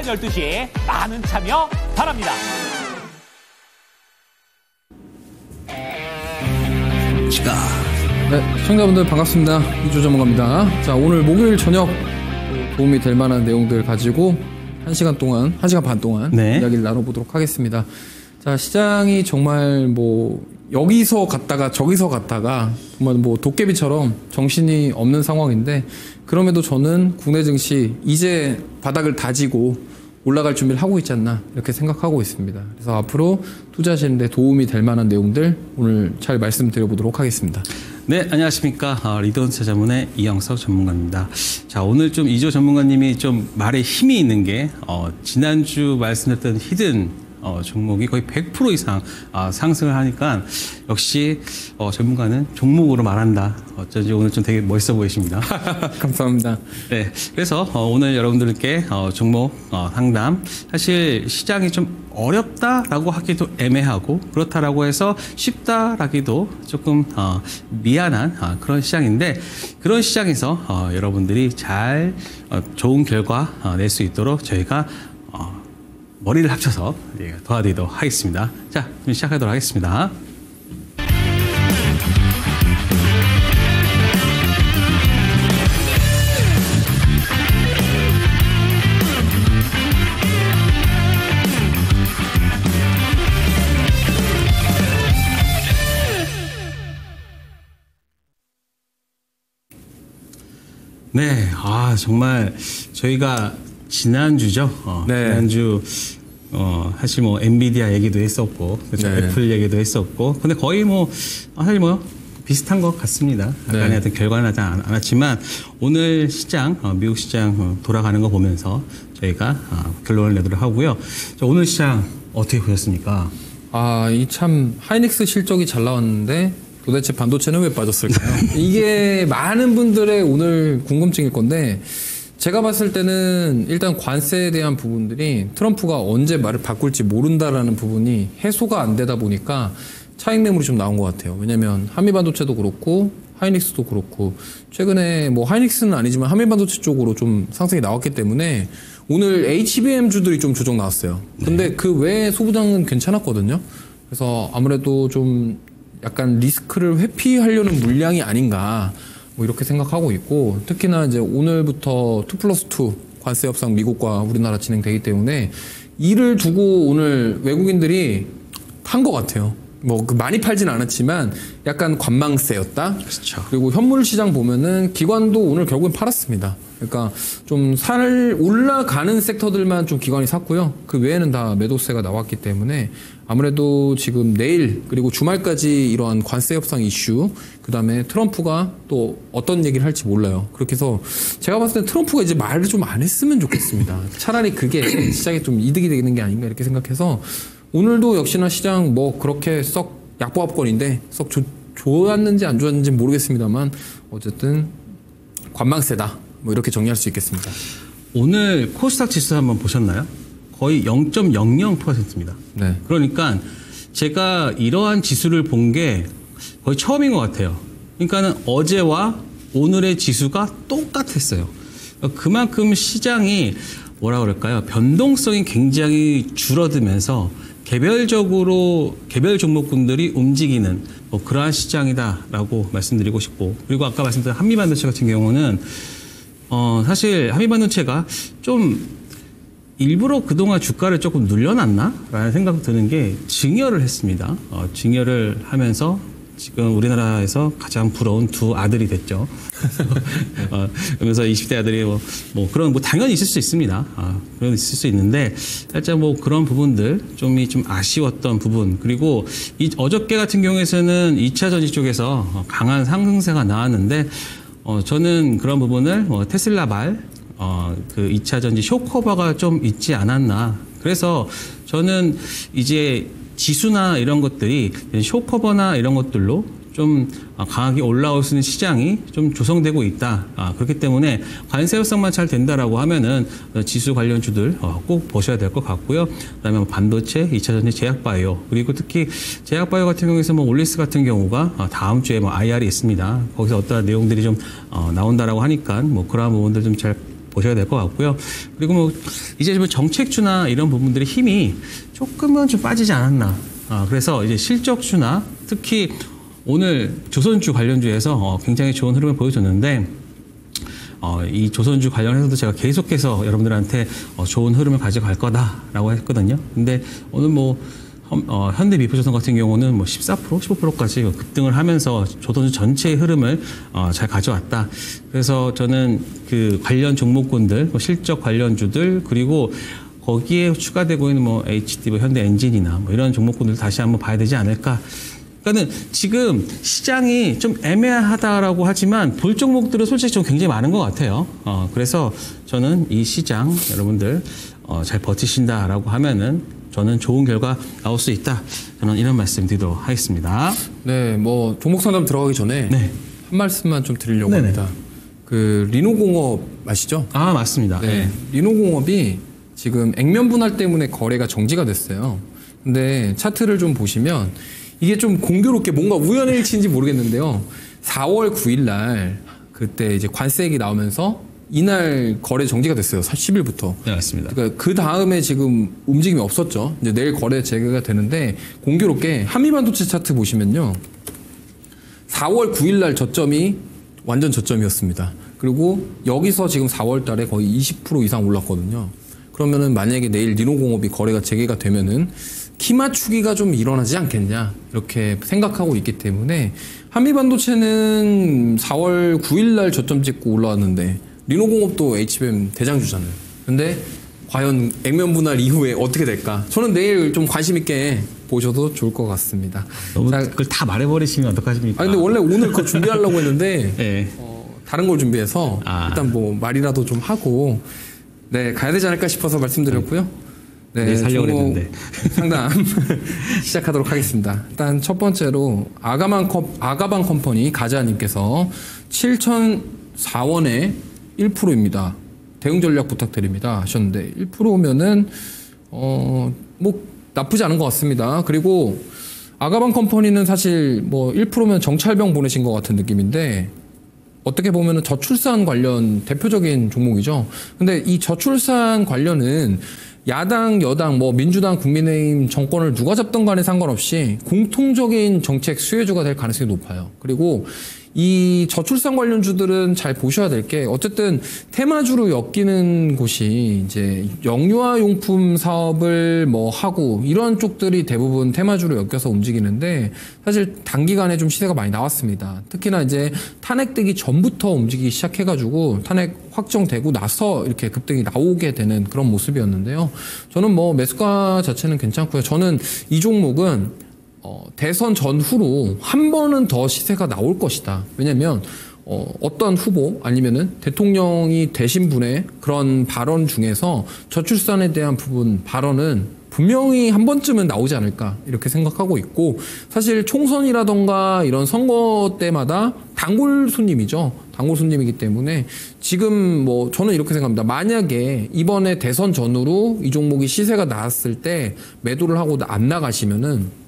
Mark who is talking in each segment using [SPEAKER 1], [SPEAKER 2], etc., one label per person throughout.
[SPEAKER 1] 오전 12시 많은 참여 바랍니다.
[SPEAKER 2] 네, 시청자분들 반갑습니다. 이조 전문가입니다. 자, 오늘 목요일 저녁 도움이 될 만한 내용들 가지고 1시간 반 동안
[SPEAKER 3] 네.
[SPEAKER 2] 이야기를 나눠보도록 하겠습니다. 자, 시장이 정말 뭐 여기서 갔다가 저기서 갔다가 정말 뭐 도깨비처럼 정신이 없는 상황인데, 그럼에도 저는 국내 증시 이제 바닥을 다지고 올라갈 준비를 하고 있지 않나 이렇게 생각하고 있습니다. 그래서 앞으로 투자하시는 데 도움이 될 만한 내용들 오늘 잘 말씀드려보도록 하겠습니다.
[SPEAKER 3] 네, 안녕하십니까. 리더언스 자문의 이영석 전문가입니다. 자, 오늘 좀 이조 전문가님이 좀 말에 힘이 있는 게, 지난주 말씀드렸던 히든 종목이 거의 100% 이상 상승을 하니까 역시 전문가는 종목으로 말한다. 어쩐지 오늘 좀 되게 멋있어 보이십니다.
[SPEAKER 2] 감사합니다.
[SPEAKER 3] 네, 그래서 오늘 여러분들께 종목 상담, 사실 시장이 좀 어렵다라고 하기도 애매하고 그렇다라고 해서 쉽다라기도 조금 미안한 그런 시장인데, 그런 시장에서 여러분들이 잘 좋은 결과 낼 수 있도록 저희가 머리를 합쳐서 도와드리도록 하겠습니다. 자, 그럼 시작하도록 하겠습니다. 네, 정말 저희가 지난주죠.
[SPEAKER 2] 네.
[SPEAKER 3] 지난주 사실 뭐 엔비디아 얘기도 했었고, 그렇죠?
[SPEAKER 2] 네.
[SPEAKER 3] 애플 얘기도 했었고, 근데 거의 사실 비슷한 것 같습니다. 약간의
[SPEAKER 2] 네.
[SPEAKER 3] 어떤 결과는 나지 않았지만 오늘 시장, 미국 시장 돌아가는 거 보면서 저희가 결론을 내도록 하고요. 자, 오늘 시장 어떻게 보셨습니까?
[SPEAKER 2] 이 참 하이닉스 실적이 잘 나왔는데 도대체 반도체는 왜 빠졌을까요? 이게 많은 분들의 오늘 궁금증일 건데, 제가 봤을 때는 일단 관세에 대한 부분들이 트럼프가 언제 말을 바꿀지 모른다라는 부분이 해소가 안 되다 보니까 차익 매물이 좀 나온 것 같아요. 왜냐면 한미반도체도 그렇고 하이닉스도 그렇고 최근에 뭐 하이닉스는 아니지만 한미반도체 쪽으로 좀 상승이 나왔기 때문에 오늘 HBM 주들이 좀 조정 나왔어요. 근데 그 외에 소부장은 괜찮았거든요. 그래서 아무래도 좀 약간 리스크를 회피하려는 물량이 아닌가 뭐 이렇게 생각하고 있고, 특히나 이제 오늘부터 2+2 관세 협상 미국과 우리나라 진행되기 때문에 이를 두고 오늘 외국인들이 판 것 같아요. 많이 팔진 않았지만 약간 관망세였다.
[SPEAKER 3] 그렇죠.
[SPEAKER 2] 그리고 현물 시장 보면은 기관도 오늘 결국엔 팔았습니다. 그러니까 좀 올라가는 섹터들만 좀 기관이 샀고요. 그 외에는 다 매도세가 나왔기 때문에 아무래도 지금 내일 그리고 주말까지 이러한 관세 협상 이슈, 그 다음에 트럼프가 또 어떤 얘기를 할지 몰라요. 그렇게 해서 제가 봤을 때 트럼프가 이제 말을 좀 안 했으면 좋겠습니다. 차라리 그게 시장에 좀 이득이 되는 게 아닌가 이렇게 생각해서 오늘도 역시나 시장 그렇게 썩 약보합권인데 썩 좋았는지 안 좋았는지 모르겠습니다만 어쨌든 관망세다. 이렇게 정리할 수 있겠습니다.
[SPEAKER 3] 오늘 코스닥 지수 한번 보셨나요? 거의 0.00%입니다.
[SPEAKER 2] 네.
[SPEAKER 3] 그러니까 제가 이러한 지수를 본 게 거의 처음인 것 같아요. 그러니까는 어제와 오늘의 지수가 똑같았어요. 그만큼 시장이 뭐라 그럴까요? 변동성이 굉장히 줄어들면서 개별 종목군들이 움직이는 그러한 시장이다라고 말씀드리고 싶고, 그리고 아까 말씀드린 한미반도체 같은 경우는 사실 한미반도체가 좀 일부러 그동안 주가를 조금 눌려놨나? 라는 생각이 드는 게 증여를 했습니다. 증여를 하면서 지금 우리나라에서 가장 부러운 두 아들이 됐죠. 그러면서 20대 아들이 그런 당연히 있을 수 있습니다. 그런 있을 수 있는데 살짝 그런 부분들 좀 아쉬웠던 부분, 그리고 어저께 같은 경우에는 2차 전지 쪽에서 강한 상승세가 나왔는데 저는 그런 부분을 테슬라발 그 2차 전지 쇼커버가 좀 있지 않았나. 그래서 저는 이제 지수나 이런 것들이 쇼커버나 이런 것들로 좀 강하게 올라올 수 있는 시장이 좀 조성되고 있다. 그렇기 때문에 관세 협상만 잘 된다라고 하면은 지수 관련주들 꼭 보셔야 될 것 같고요. 그다음에 반도체, 2차 전지, 제약바이오, 그리고 특히 제약바이오 같은 경우에서 올리스 같은 경우가 다음 주에 IR이 있습니다. 거기서 어떠한 내용들이 좀 나온다라고 하니까 그러한 부분들 좀 잘 보셔야 될 것 같고요. 그리고 뭐 이제 뭐 정책주나 이런 부분들의 힘이 조금은 좀 빠지지 않았나. 그래서 이제 실적주나 특히 오늘 조선주 관련주에서 굉장히 좋은 흐름을 보여줬는데 이 조선주 관련해서도 제가 계속해서 여러분들한테 좋은 흐름을 가져갈 거다라고 했거든요. 근데 오늘 뭐 현대미포조선 같은 경우는 뭐 14%, 15%까지 급등을 하면서 조선주 전체의 흐름을 잘 가져왔다. 그래서 저는 그 관련 종목군들, 뭐 실적 관련주들 그리고 거기에 추가되고 있는 뭐 HD, 뭐 현대엔진이나 뭐 이런 종목군들 다시 한번 봐야 되지 않을까. 그러니까는 지금 시장이 좀 애매하다라고 하지만 볼 종목들은 솔직히 좀 굉장히 많은 것 같아요. 그래서 저는 이 시장 여러분들 잘 버티신다라고 하면은 저는 좋은 결과 나올 수 있다. 저는 이런 말씀 드리도록 하겠습니다.
[SPEAKER 2] 네, 뭐 종목 상담 들어가기 전에
[SPEAKER 3] 네.
[SPEAKER 2] 한 말씀만 좀 드리려고
[SPEAKER 3] 네네.
[SPEAKER 2] 합니다. 그 리노공업 아시죠?
[SPEAKER 3] 아, 맞습니다.
[SPEAKER 2] 네. 리노공업이 지금 액면 분할 때문에 거래가 정지가 됐어요. 근데 차트를 좀 보시면 이게 좀 공교롭게 뭔가 우연의 일치인지 모르겠는데요. 4월 9일 날 그때 이제 관세액이 나오면서 이날 거래 정지가 됐어요. 10일부터.
[SPEAKER 3] 네, 맞습니다.
[SPEAKER 2] 그러니까 그 다음에 지금 움직임이 없었죠. 이제 내일 거래 재개가 되는데 공교롭게 한미반도체 차트 보시면요. 4월 9일 날 저점이 완전 저점이었습니다. 그리고 여기서 지금 4월 달에 거의 20% 이상 올랐거든요. 그러면은 만약에 내일 리노공업이 거래가 재개가 되면은 키 맞추기가 좀 일어나지 않겠냐 이렇게 생각하고 있기 때문에 한미반도체는 4월 9일 날 저점 찍고 올라왔는데 리노공업도 HBM 대장주잖아요. 근데 과연 액면 분할 이후에 어떻게 될까? 저는 내일 좀 관심 있게 보셔도 좋을 것 같습니다.
[SPEAKER 3] 너무
[SPEAKER 2] 자,
[SPEAKER 3] 그걸 다 말해버리시면 어떡하십니까?
[SPEAKER 2] 근데 원래 오늘 그거 준비하려고 했는데
[SPEAKER 3] 네.
[SPEAKER 2] 다른 걸 준비해서 일단 뭐 말이라도 좀 하고 네 가야 되지 않을까 싶어서 말씀드렸고요. 네,
[SPEAKER 3] 살려고 했는데
[SPEAKER 2] 상담 시작하도록 하겠습니다. 일단 첫 번째로 아가방 컴퍼니 가자님께서 7,004원에 1%입니다. 대응 전략 부탁드립니다 하셨는데 1%면은 뭐 나쁘지 않은 것 같습니다. 그리고 아가방 컴퍼니는 사실 뭐 1%면 정찰병 보내신 것 같은 느낌인데 어떻게 보면은 저출산 관련 대표적인 종목이죠. 근데 이 저출산 관련은 야당, 여당, 뭐 민주당, 국민의힘 정권을 누가 잡든 간에 상관없이 공통적인 정책 수혜주가 될 가능성이 높아요. 그리고 이 저출산 관련주들은 잘 보셔야 될 게 어쨌든 테마주로 엮이는 곳이 이제 영유아 용품 사업을 뭐 하고 이런 쪽들이 대부분 테마주로 엮여서 움직이는데 사실 단기간에 좀 시세가 많이 나왔습니다. 특히나 이제 탄핵되기 전부터 움직이기 시작해가지고 탄핵 확정되고 나서 이렇게 급등이 나오게 되는 그런 모습이었는데요. 저는 뭐 매수가 자체는 괜찮고요. 저는 이 종목은 대선 전후로 한 번은 더 시세가 나올 것이다. 왜냐면 어떤 후보 아니면은 대통령이 되신 분의 그런 발언 중에서 저출산에 대한 부분 발언은 분명히 한 번쯤은 나오지 않을까 이렇게 생각하고 있고 사실 총선이라던가 이런 선거 때마다 단골 손님이죠. 단골 손님이기 때문에 지금 뭐 저는 이렇게 생각합니다. 만약에 이번에 대선 전후로 이 종목이 시세가 나왔을 때 매도를 하고 안 나가시면은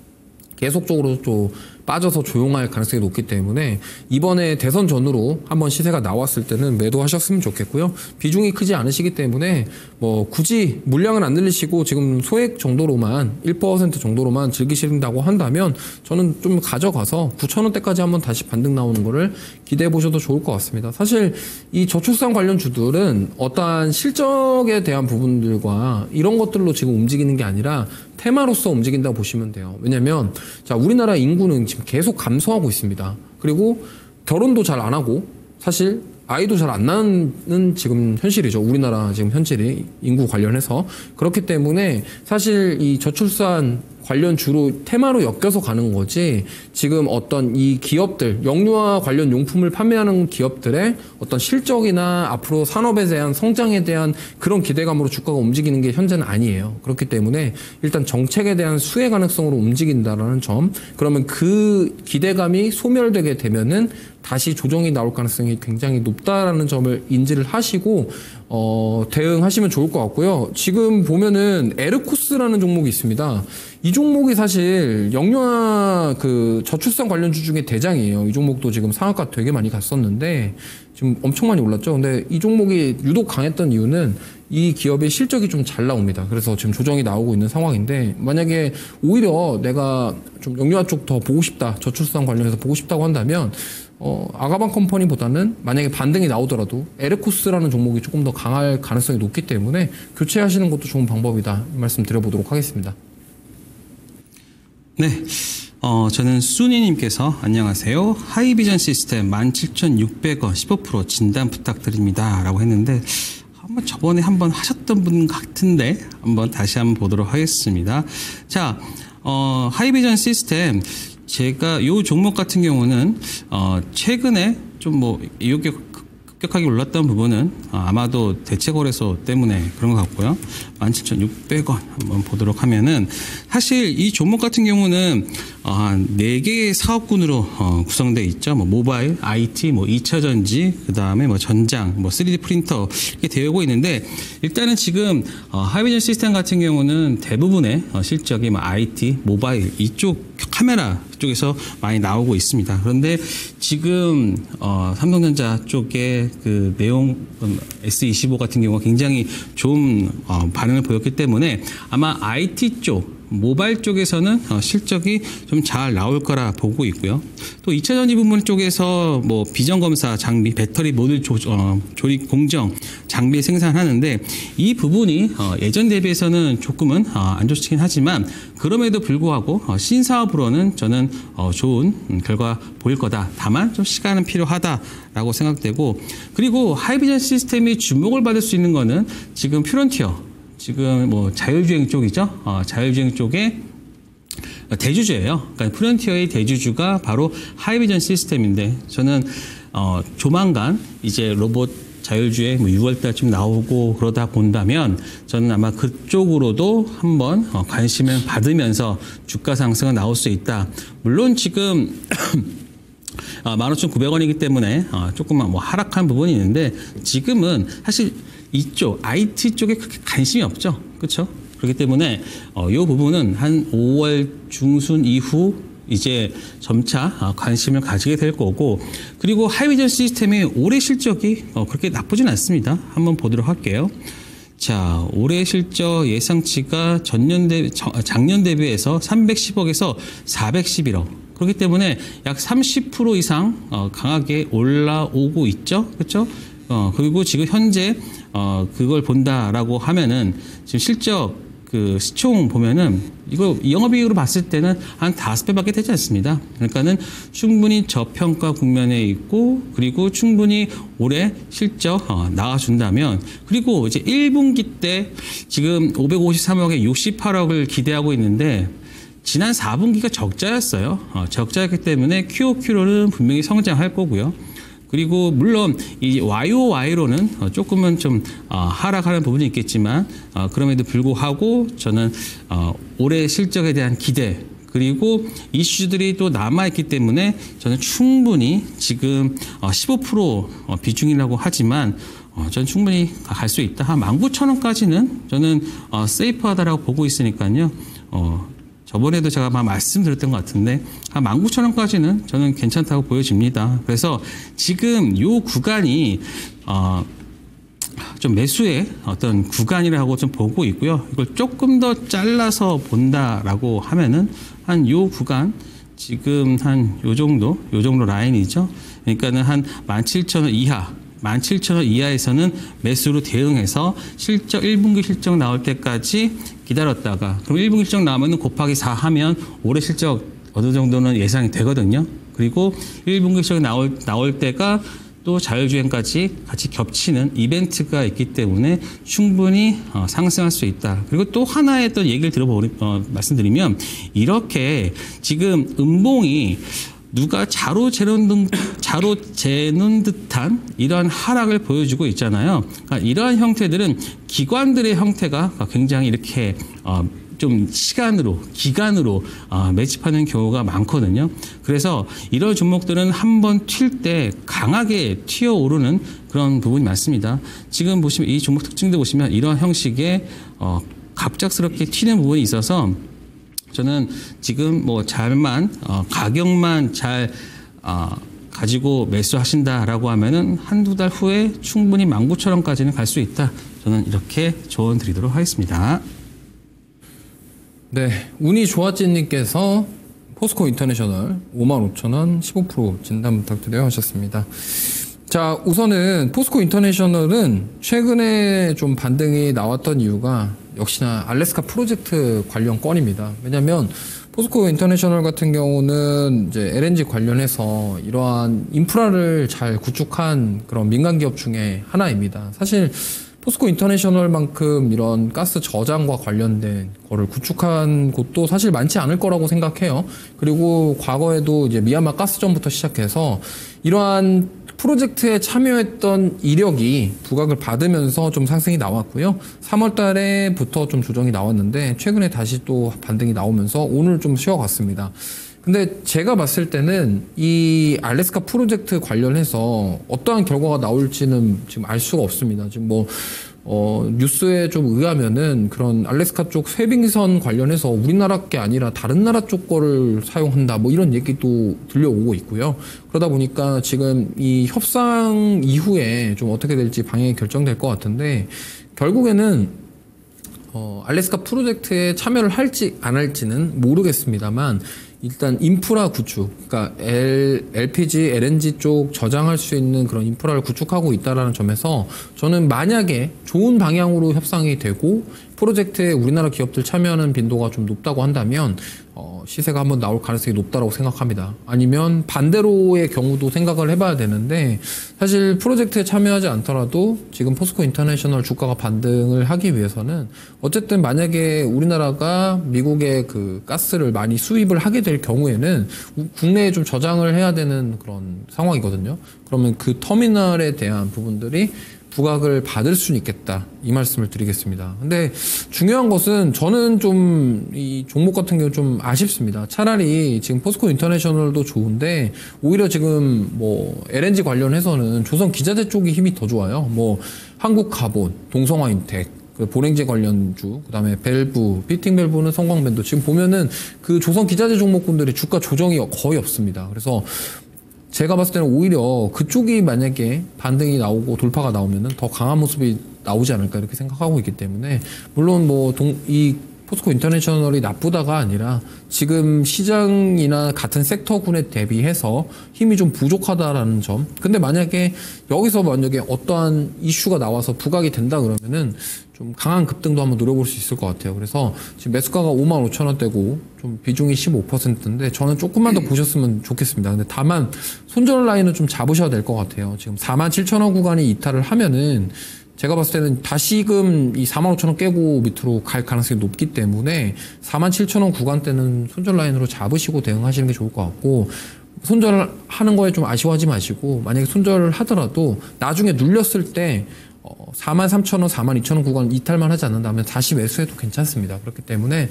[SPEAKER 2] 계속적으로 또 빠져서 조용할 가능성이 높기 때문에 이번에 대선 전후로 한번 시세가 나왔을 때는 매도하셨으면 좋겠고요. 비중이 크지 않으시기 때문에 뭐 굳이 물량은 안 늘리시고 지금 소액 정도로만 1% 정도로만 즐기신다고 한다면 저는 좀 가져가서 9,000원대까지 한번 다시 반등 나오는 거를 기대해 보셔도 좋을 것 같습니다. 사실 이 저출산 관련 주들은 어떠한 실적에 대한 부분들과 이런 것들로 지금 움직이는 게 아니라 테마로서 움직인다고 보시면 돼요. 왜냐면 자 우리나라 인구는 지금 계속 감소하고 있습니다. 그리고 결혼도 잘 안 하고 사실 아이도 잘 안 낳는 지금 현실이죠. 우리나라 지금 현실이 인구 관련해서 그렇기 때문에 사실 이 저출산 관련 주로 테마로 엮여서 가는 거지 지금 어떤 이 기업들 영유아 관련 용품을 판매하는 기업들의 어떤 실적이나 앞으로 산업에 대한 성장에 대한 그런 기대감으로 주가가 움직이는 게 현재는 아니에요. 그렇기 때문에 일단 정책에 대한 수혜 가능성으로 움직인다라는 점 그러면 그 기대감이 소멸되게 되면은 다시 조정이 나올 가능성이 굉장히 높다라는 점을 인지를 하시고 대응하시면 좋을 것 같고요. 지금 보면은 에르코스라는 종목이 있습니다. 이 종목이 사실 영유아 그 저출산 관련주 중에 대장이에요. 이 종목도 지금 상한가 되게 많이 갔었는데 지금 엄청 많이 올랐죠. 근데 이 종목이 유독 강했던 이유는 이 기업의 실적이 좀 잘 나옵니다. 그래서 지금 조정이 나오고 있는 상황인데 만약에 오히려 내가 좀 영유아 쪽 더 보고 싶다, 저출산 관련해서 보고 싶다고 한다면 아가방 컴퍼니보다는 만약에 반등이 나오더라도 에르코스라는 종목이 조금 더 강할 가능성이 높기 때문에 교체하시는 것도 좋은 방법이다. 이 말씀 드려보도록 하겠습니다.
[SPEAKER 3] 네. 저는 수니님께서 안녕하세요. 하이비전 시스템 17,600원 15% 진단 부탁드립니다. 라고 했는데 저번에 한번 하셨던 분 같은데 한번 다시 한번 보도록 하겠습니다. 자, 하이비전 시스템 제가 이 종목 같은 경우는 최근에 좀 뭐 이렇게 급격하게 올랐던 부분은 아마도 대체거래소 때문에 그런 것 같고요. 17,600원 한번 보도록 하면은 사실 이 종목 같은 경우는 한 4개의 사업군으로 구성되어 있죠. 뭐 모바일, IT, 뭐 2차 전지, 그다음에 뭐 전장, 뭐 3D 프린터 이렇게 되어 있는데 일단은 지금 하이비전 시스템 같은 경우는 대부분의 실적이 뭐 IT, 모바일 이쪽 카메라 쪽에서 많이 나오고 있습니다. 그런데 지금 삼성전자 쪽에 그 내용 S25 같은 경우가 굉장히 좋은 반응을 보였기 때문에 아마 IT 쪽 모바일 쪽에서는 실적이 좀 잘 나올 거라 보고 있고요. 또 2차 전지 부분 쪽에서 뭐 비전 검사 장비, 배터리 모듈 조립 공정 장비 생산하는데 이 부분이 예전 대비해서는 조금은 안 좋긴 하지만 그럼에도 불구하고 신사업으로는 저는 좋은 결과 보일 거다. 다만 좀 시간은 필요하다라고 생각되고 그리고 하이비전 시스템이 주목을 받을 수 있는 거는 지금 퓨런티어 지금 뭐 자율주행 쪽이죠. 자율주행 쪽에 대주주예요. 그러니까 프론티어의 대주주가 바로 하이비전 시스템인데 저는 조만간 이제 로봇 자율주행 뭐 6월달쯤 나오고 그러다 본다면 저는 아마 그쪽으로도 한번 관심을 받으면서 주가 상승은 나올 수 있다. 물론 지금 15,900원이기 때문에 조금만 뭐 하락한 부분이 있는데 지금은 사실 이쪽 IT 쪽에 그렇게 관심이 없죠. 그렇죠? 그렇기 때문에 이 부분은 한 5월 중순 이후 이제 점차 관심을 가지게 될 거고 그리고 하이비전 시스템의 올해 실적이 그렇게 나쁘진 않습니다. 한번 보도록 할게요. 자, 올해 실적 예상치가 작년 대비해서 310억에서 411억. 그렇기 때문에 약 30% 이상 강하게 올라오고 있죠. 그렇죠? 그리고 지금 현재 그걸 본다라고 하면은 지금 실적 그 시총 보면은 이거 영업이익으로 봤을 때는 한 5배밖에 되지 않습니다. 그러니까는 충분히 저평가 국면에 있고 그리고 충분히 올해 실적 나와준다면 그리고 이제 1분기 때 지금 553억에 68억을 기대하고 있는데 지난 4분기가 적자였어요. 적자였기 때문에 QOQ로는 분명히 성장할 거고요. 그리고 물론 이 YOY로는 조금은 좀 하락하는 부분이 있겠지만 그럼에도 불구하고 저는 올해 실적에 대한 기대 그리고 이슈들이 또 남아있기 때문에 저는 충분히 지금 15% 비중이라고 하지만 저는 충분히 갈 수 있다. 한 19,000원까지는 저는 세이프하다라고 보고 있으니까요. 저번에도 제가 말씀드렸던 것 같은데 한 19,000원까지는 저는 괜찮다고 보여집니다. 그래서 지금 이 구간이 좀 매수의 어떤 구간이라고 좀 보고 있고요. 이걸 조금 더 잘라서 본다라고 하면은 한 요 구간 지금 한 요 정도 라인이죠. 그러니까는 한 17,000원 이하. 17,000원 이하에서는 매수로 대응해서 실적 1분기 실적 나올 때까지 기다렸다가 그럼 1분기 실적 나오면 곱하기 4 하면 올해 실적 어느 정도는 예상이 되거든요. 그리고 1분기 실적 나올 때가 또 자율주행까지 같이 겹치는 이벤트가 있기 때문에 충분히 상승할 수 있다. 그리고 또 하나의 또 얘기를 말씀드리면 이렇게 지금 음봉이 누가 자로 재는 듯한 이러한 하락을 보여주고 있잖아요. 그러니까 이러한 형태들은 기관들의 형태가 굉장히 이렇게 좀 기간으로 매집하는 경우가 많거든요. 그래서 이런 종목들은 한번 튈 때 강하게 튀어오르는 그런 부분이 많습니다. 지금 보시면 이 종목 특징도 보시면 이런 형식의 갑작스럽게 튀는 부분이 있어서 저는 지금 뭐 가격만 잘 가지고 매수하신다라고 하면은 한두 달 후에 충분히 19,000원까지는 갈 수 있다. 저는 이렇게 조언 드리도록 하겠습니다.
[SPEAKER 2] 네, 운이 좋았지님께서 포스코 인터내셔널 55,000원 15% 진단 부탁드려요 하셨습니다. 자, 우선은 포스코 인터내셔널은 최근에 좀 반등이 나왔던 이유가 역시나 알래스카 프로젝트 관련 건입니다. 왜냐하면 포스코 인터내셔널 같은 경우는 이제 LNG 관련해서 이러한 인프라를 잘 구축한 그런 민간 기업 중에 하나입니다. 사실 포스코 인터내셔널만큼 이런 가스 저장과 관련된 거를 구축한 곳도 사실 많지 않을 거라고 생각해요. 그리고 과거에도 이제 미얀마 가스전부터 시작해서 이러한 프로젝트에 참여했던 이력이 부각을 받으면서 좀 상승이 나왔고요. 3월 달에부터 좀 조정이 나왔는데 최근에 다시 또 반등이 나오면서 오늘 좀 쉬어갔습니다. 근데 제가 봤을 때는 이 알래스카 프로젝트 관련해서 어떠한 결과가 나올지는 지금 알 수가 없습니다. 지금 뉴스에 좀 의하면은 그런 알래스카 쪽 쇄빙선 관련해서 우리나라 게 아니라 다른 나라 쪽 거를 사용한다 뭐 이런 얘기도 들려오고 있고요. 그러다 보니까 지금 이 협상 이후에 좀 어떻게 될지 방향이 결정될 것 같은데 결국에는 알래스카 프로젝트에 참여를 할지 안 할지는 모르겠습니다만 일단 인프라 구축, 그러니까 LPG, LNG 쪽 저장할 수 있는 그런 인프라를 구축하고 있다라는 점에서 저는 만약에 좋은 방향으로 협상이 되고 프로젝트에 우리나라 기업들 참여하는 빈도가 좀 높다고 한다면 시세가 한번 나올 가능성이 높다고 생각합니다. 아니면 반대로의 경우도 생각을 해봐야 되는데 사실 프로젝트에 참여하지 않더라도 지금 포스코 인터내셔널 주가가 반등을 하기 위해서는 어쨌든 만약에 우리나라가 미국의 그 가스를 많이 수입을 하게 될 경우에는 국내에 좀 저장을 해야 되는 그런 상황이거든요. 그러면 그 터미널에 대한 부분들이 부각을 받을 수는 있겠다. 이 말씀을 드리겠습니다. 근데 중요한 것은 저는 좀 이 종목 같은 경우 좀 아쉽습니다. 차라리 지금 포스코 인터내셔널도 좋은데 오히려 지금 뭐 LNG 관련해서는 조선 기자재 쪽이 힘이 더 좋아요. 뭐 한국카본, 동성화인텍, 그 보냉제 관련주, 그 다음에 밸브, 피팅 밸브는 성광밴도 지금 보면은 그 조선 기자재 종목군들이 주가 조정이 거의 없습니다. 그래서 제가 봤을 때는 오히려 그쪽이 만약에 반등이 나오고 돌파가 나오면은 더 강한 모습이 나오지 않을까 이렇게 생각하고 있기 때문에 물론 이 포스코 인터내셔널이 나쁘다가 아니라 지금 시장이나 같은 섹터군에 대비해서 힘이 좀 부족하다라는 점. 근데 만약에 어떠한 이슈가 나와서 부각이 된다 그러면은 좀 강한 급등도 한번 노려볼 수 있을 것 같아요. 그래서 지금 매수가가 55,000원대고 좀 비중이 15%인데 저는 조금만 더 보셨으면 좋겠습니다. 근데 다만 손절 라인은 좀 잡으셔야 될 것 같아요. 지금 47,000원 구간이 이탈을 하면은 제가 봤을 때는 다시금 이 45,000원 깨고 밑으로 갈 가능성이 높기 때문에 47,000원 구간대는 손절 라인으로 잡으시고 대응하시는 게 좋을 것 같고 손절하는 거에 좀 아쉬워하지 마시고 만약에 손절을 하더라도 나중에 눌렸을 때 43,000원, 42,000원 구간 이탈만 하지 않는다면 다시 매수해도 괜찮습니다. 그렇기 때문에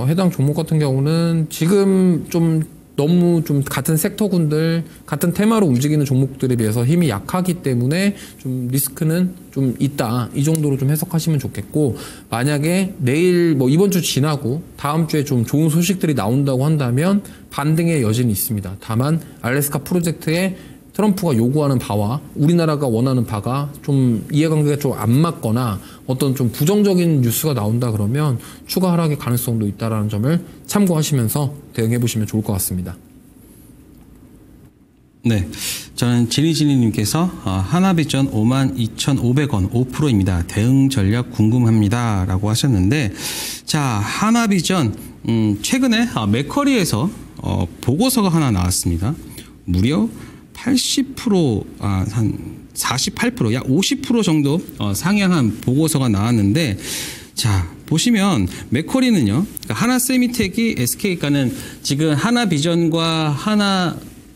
[SPEAKER 2] 해당 종목 같은 경우는 지금 좀 너무 좀 같은 섹터군들, 같은 테마로 움직이는 종목들에 비해서 힘이 약하기 때문에 좀 리스크는 좀 있다. 이 정도로 좀 해석하시면 좋겠고, 만약에 내일 이번 주 지나고 다음 주에 좀 좋은 소식들이 나온다고 한다면 반등의 여지는 있습니다. 다만 알래스카 프로젝트에 트럼프가 요구하는 바와 우리나라가 원하는 바가 좀 이해관계가 좀 안 맞거나 어떤 좀 부정적인 뉴스가 나온다 그러면 추가 하락의 가능성도 있다라는 점을 참고하시면서 대응해 보시면 좋을 것 같습니다.
[SPEAKER 3] 네, 저는 지니지니님께서 하나비전 52,500원 5%입니다. 대응 전략 궁금합니다. 라고 하셨는데, 자, 하나비전 최근에 맥커리에서 보고서가 하나 나왔습니다. 무려 80%, 한 48%, 약 50% 정도 상향한 보고서가 나왔는데, 자, 보시면 맥커리는요, 그러니까 하나세미텍이 SK가는 지금 하나비전과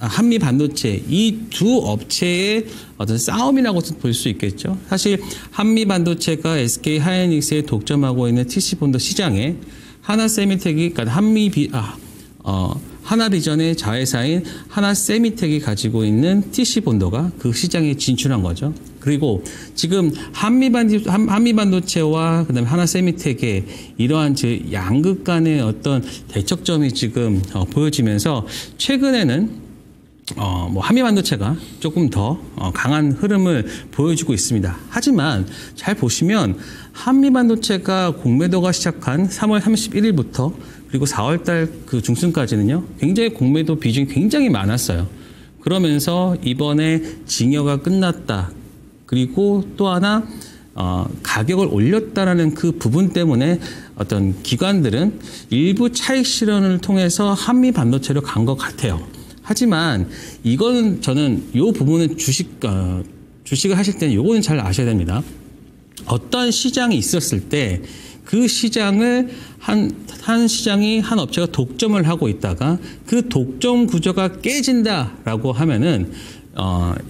[SPEAKER 3] 한미반도체 이 두 업체의 어떤 싸움이라고 볼 수 있겠죠. 사실 한미반도체가 SK 하이닉스에 독점하고 있는 TC본도 시장에 하나세미텍이, 그러니까 하나비전의 자회사인 하나세미텍이 가지고 있는 TC본도가 그 시장에 진출한 거죠. 그리고 지금 한미반도체와 그다음에 하나세미텍의 이러한 양극 간의 어떤 대척점이 지금 보여지면서 최근에는 뭐 한미반도체가 조금 더 강한 흐름을 보여주고 있습니다. 하지만 잘 보시면 한미반도체가 공매도가 시작한 3월 31일부터 그리고 4월달 그 중순까지는요, 굉장히 공매도 비중이 굉장히 많았어요. 그러면서 이번에 징여가 끝났다. 그리고 또 하나 가격을 올렸다라는 그 부분 때문에 어떤 기관들은 일부 차익 실현을 통해서 한미 반도체로 간 것 같아요. 하지만 이거는 저는 이 부분은 주식을 하실 때는 이거는 잘 아셔야 됩니다. 어떤 시장이 있었을 때 그 시장을 한 시장이 한 업체가 독점을 하고 있다가 그 독점 구조가 깨진다라고 하면은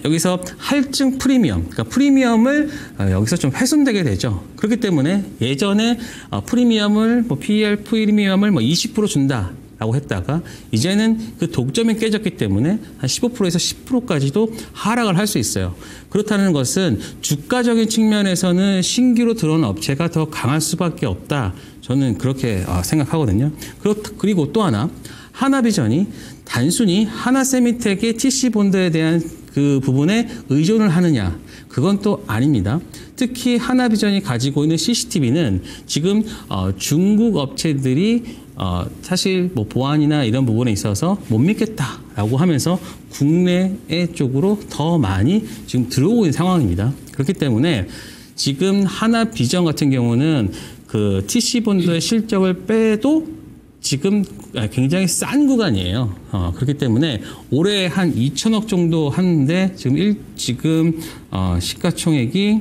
[SPEAKER 3] 여기서 할증 프리미엄, 그러니까 프리미엄을 여기서 좀 훼손되게 되죠. 그렇기 때문에 예전에 프리미엄을 PER 프리미엄을 20% 준다라고 했다가 이제는 그 독점이 깨졌기 때문에 한 15%에서 10%까지도 하락을 할 수 있어요. 그렇다는 것은 주가적인 측면에서는 신규로 들어온 업체가 더 강할 수밖에 없다. 저는 그렇게 생각하거든요. 그리고 또 하나, 하나비전이 단순히 하나세미텍의 TC본드에 대한 그 부분에 의존을 하느냐, 그건 또 아닙니다. 특히 하나비전이 가지고 있는 CCTV는 지금 중국 업체들이 사실 뭐 보안이나 이런 부분에 있어서 못 믿겠다라고 하면서 국내의 쪽으로 더 많이 지금 들어오고 있는 상황입니다. 그렇기 때문에 지금 하나비전 같은 경우는 그 TC본드의 실적을 빼도 지금 굉장히 싼 구간이에요. 그렇기 때문에 올해 한 2천억 정도 하는데 지금 시가총액이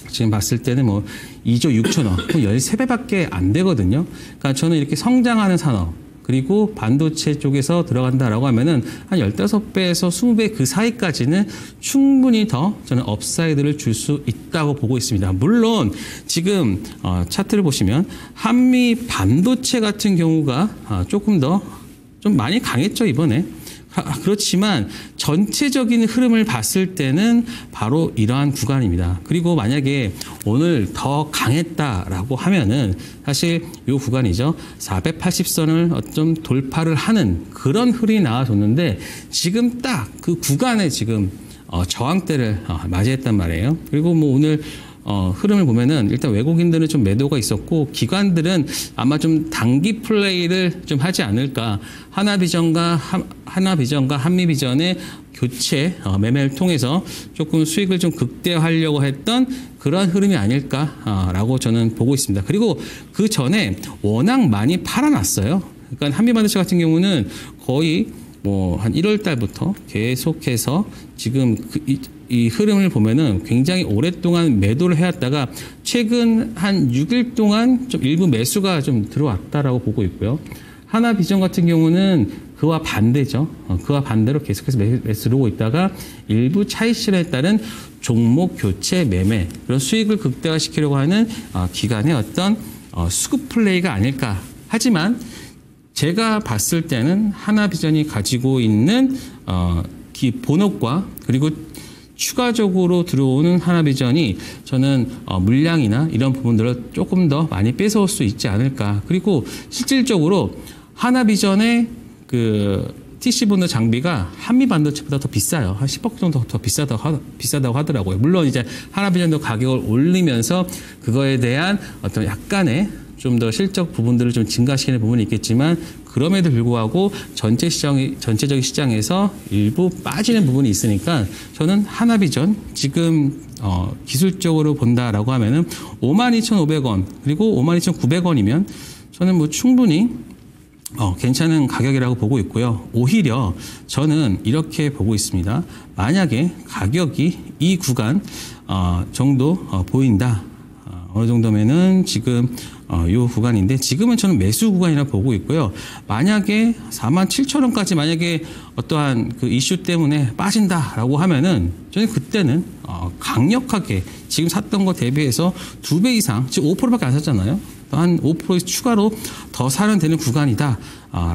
[SPEAKER 3] 지금 봤을 때는 뭐 2조 6천억, 13배밖에 안 되거든요. 그러니까 저는 이렇게 성장하는 산업, 그리고 반도체 쪽에서 들어간다라고 하면은 한 15배에서 20배 그 사이까지는 충분히 더 저는 업사이드를 줄 수 있다고 보고 있습니다. 물론 지금 차트를 보시면 한미 반도체 같은 경우가 조금 더 좀 많이 강했죠, 이번에. 그렇지만 전체적인 흐름을 봤을 때는 바로 이러한 구간입니다. 그리고 만약에 오늘 더 강했다라고 하면은 사실 이 구간이죠. 480선을 좀 돌파를 하는 그런 흐름이 나와줬는데 지금 딱 그 구간에 지금 저항대를 맞이했단 말이에요. 그리고 뭐 오늘 흐름을 보면은 일단 외국인들은 좀 매도가 있었고 기관들은 아마 좀 단기 플레이를 좀 하지 않을까. 하나비전과 한미비전의 교체 매매를 통해서 조금 수익을 좀 극대화하려고 했던 그런 흐름이 아닐까라고 저는 보고 있습니다. 그리고 그 전에 워낙 많이 팔아놨어요. 그러니까 한미반도체 같은 경우는 거의 뭐 한 1월 달부터 계속해서 지금 이 흐름을 보면은 굉장히 오랫동안 매도를 해왔다가 최근 한 6일 동안 좀 일부 매수가 좀 들어왔다라고 보고 있고요. 하나비전 같은 경우는 그와 반대죠. 그와 반대로 계속해서 매수를 오고 있다가 일부 차익 실현에 따른 종목 교체 매매, 그런 수익을 극대화시키려고 하는 기관의 어떤 수급 플레이가 아닐까. 하지만 제가 봤을 때는 하나비전이 가지고 있는 본업과 그리고 추가적으로 들어오는 하나비전이 저는 물량이나 이런 부분들을 조금 더 많이 뺏어올 수 있지 않을까. 그리고 실질적으로 하나비전의 그 TC본드 장비가 한미반도체보다 더 비싸요. 한 10억 정도 더 비싸다고 하더라고요. 물론 이제 하나비전도 가격을 올리면서 그거에 대한 어떤 약간의 좀 더 실적 부분들을 좀 증가시키는 부분이 있겠지만 그럼에도 불구하고 전체적인 시장에서 일부 빠지는 부분이 있으니까 저는 하나비전 지금 기술적으로 본다라고 하면은 52,500원 그리고 52,900원이면 저는 뭐 충분히 괜찮은 가격이라고 보고 있고요. 오히려 저는 이렇게 보고 있습니다. 만약에 가격이 이 구간 정도 보인다. 어느 정도면은 지금 이 구간인데 지금은 저는 매수 구간이라 보고 있고요. 만약에 47,000원까지 만약에 어떠한 그 이슈 때문에 빠진다라고 하면은 저는 그때는 강력하게 지금 샀던 거 대비해서 2배 이상, 지금 5%밖에 안 샀잖아요. 한 5% 추가로 더 사면 되는 구간이다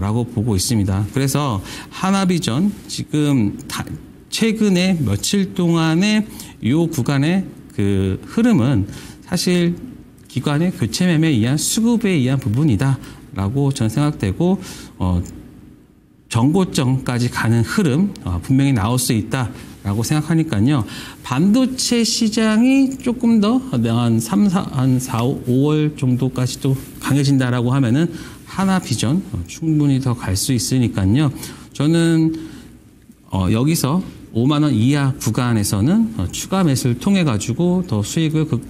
[SPEAKER 3] 라고 보고 있습니다. 그래서 하나비전 지금 최근에 며칠 동안의 이 구간의 그 흐름은 사실 기관의 교체 매매에 의한 수급에 의한 부분이다라고 저는 생각되고 정고점까지 가는 흐름 분명히 나올 수 있다라고 생각하니까요. 반도체 시장이 조금 더 한 4, 5월 정도까지도 강해진다라고 하면은 하나비전 충분히 더 갈 수 있으니까요. 저는 여기서 5만 원 이하 구간에서는 추가 매수를 통해 가지고 더 수익을 그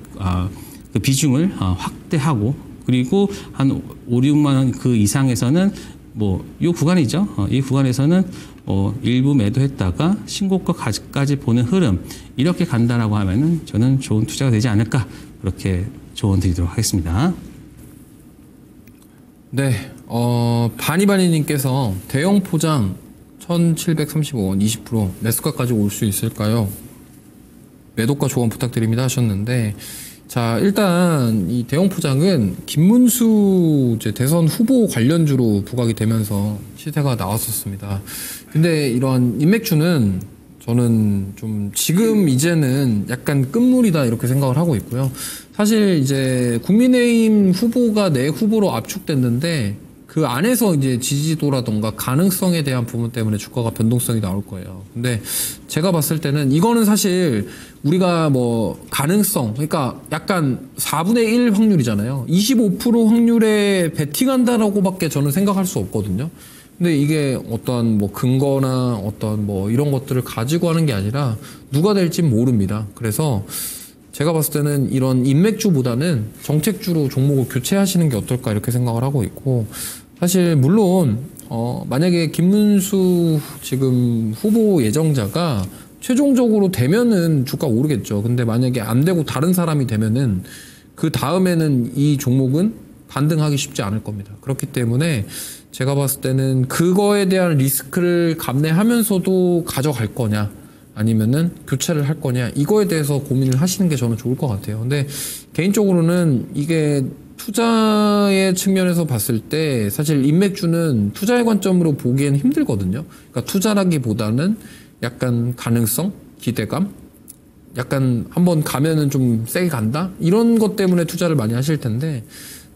[SPEAKER 3] 비중을 확대하고 그리고 한 5, 6만 원 그 이상에서는 뭐 이 구간이죠. 이 구간에서는 일부 매도했다가 신고가까지 보는 흐름 이렇게 간다라고 하면은 저는 좋은 투자가 되지 않을까 그렇게 조언 드리도록 하겠습니다.
[SPEAKER 2] 네, 바니바니님께서 대형 포장 1,735원 20% 매수가까지 올 수 있을까요? 매도가 조언 부탁드립니다 하셨는데, 자, 일단 이 대형 포장은 김문수 이제 대선 후보 관련주로 부각이 되면서 시세가 나왔었습니다. 근데 이런 인맥주는 저는 좀 지금 이제는 약간 끝물이다 이렇게 생각을 하고 있고요. 사실 이제 국민의힘 후보가 내 후보로 압축됐는데 그 안에서 이제 지지도라던가 가능성에 대한 부분 때문에 주가가 변동성이 나올 거예요. 근데 제가 봤을 때는 이거는 사실 우리가 뭐 가능성, 그러니까 약간 4분의 1 확률이잖아요. 25% 확률에 베팅한다라고밖에 저는 생각할 수 없거든요. 근데 이게 어떤 뭐 근거나 어떤 뭐 이런 것들을 가지고 하는 게 아니라 누가 될진 모릅니다. 그래서 제가 봤을 때는 이런 인맥주보다는 정책주로 종목을 교체하시는 게 어떨까 이렇게 생각을 하고 있고, 사실 물론 만약에 김문수 지금 후보 예정자가 최종적으로 되면은 주가 오르겠죠. 근데 만약에 안 되고 다른 사람이 되면은 그 다음에는 이 종목은 반등하기 쉽지 않을 겁니다. 그렇기 때문에 제가 봤을 때는 그거에 대한 리스크를 감내하면서도 가져갈 거냐 아니면은 교체를 할 거냐 이거에 대해서 고민을 하시는 게 저는 좋을 것 같아요. 근데 개인적으로는 이게 투자의 측면에서 봤을 때 사실 인맥주는 투자의 관점으로 보기에는 힘들거든요. 그러니까 투자라기보다는 약간 가능성, 기대감, 약간 한번 가면은 좀 세게 간다 이런 것 때문에 투자를 많이 하실 텐데,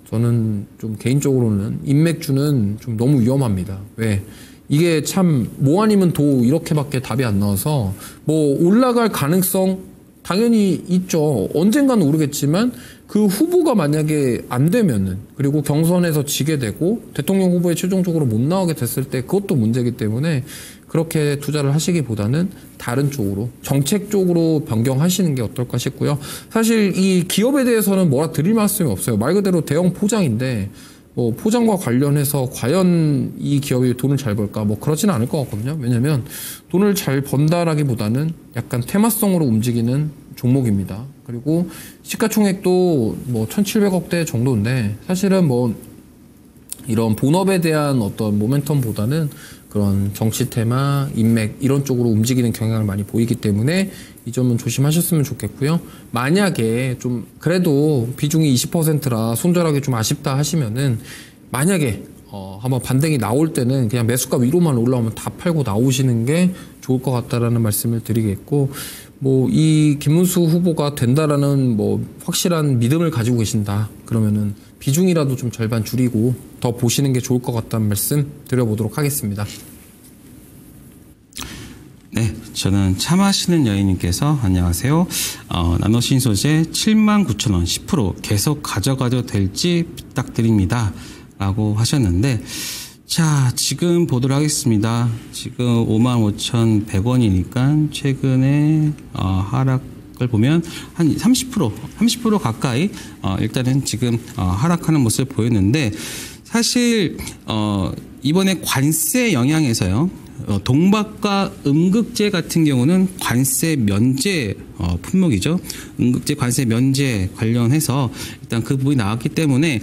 [SPEAKER 2] 저는 좀 개인적으로는 인맥주는 좀 너무 위험합니다. 왜? 이게 참 뭐 아니면 도 이렇게밖에 답이 안 나와서 뭐 올라갈 가능성 당연히 있죠. 언젠가는 오르겠지만 그 후보가 만약에 안 되면은, 그리고 경선에서 지게 되고 대통령 후보에 최종적으로 못 나오게 됐을 때 그것도 문제이기 때문에 그렇게 투자를 하시기보다는 다른 쪽으로 정책 쪽으로 변경하시는 게 어떨까 싶고요. 사실 이 기업에 대해서는 뭐라 드릴 말씀이 없어요. 말 그대로 대형 포장인데 뭐 포장과 관련해서 과연 이 기업이 돈을 잘 벌까 뭐 그러지는 않을 것 같거든요. 왜냐면 돈을 잘 번다라기보다는 약간 테마성으로 움직이는 종목입니다. 그리고 시가총액도 뭐 1,700억대 정도인데 사실은 뭐 이런 본업에 대한 어떤 모멘텀보다는 그런 정치 테마, 인맥 이런 쪽으로 움직이는 경향을 많이 보이기 때문에 이 점은 조심하셨으면 좋겠고요. 만약에 좀 그래도 비중이 20%라 손절하기 좀 아쉽다 하시면은 만약에 한번 반등이 나올 때는 그냥 매수가 위로만 올라오면 다 팔고 나오시는 게 좋을 것 같다라는 말씀을 드리겠고, 뭐 이 김문수 후보가 된다라는 뭐 확실한 믿음을 가지고 계신다 그러면은 비중이라도 좀 절반 줄이고 더 보시는 게 좋을 것 같다는 말씀 드려보도록 하겠습니다.
[SPEAKER 3] 네, 저는 차 마시는 여인님께서 안녕하세요. 나노신 소재 79,000원 10% 계속 가져가도 될지 부탁드립니다 라고 하셨는데, 자, 지금 보도록 하겠습니다. 지금 55,100원이니까 최근에 하락을 보면 한 30% 가까이 일단은 지금 하락하는 모습을 보였는데, 사실 이번에 관세 영향에서요, 동박과 음극재 같은 경우는 관세 면제 품목이죠. 음극재 관세 면제 관련해서 일단 그 부분이 나왔기 때문에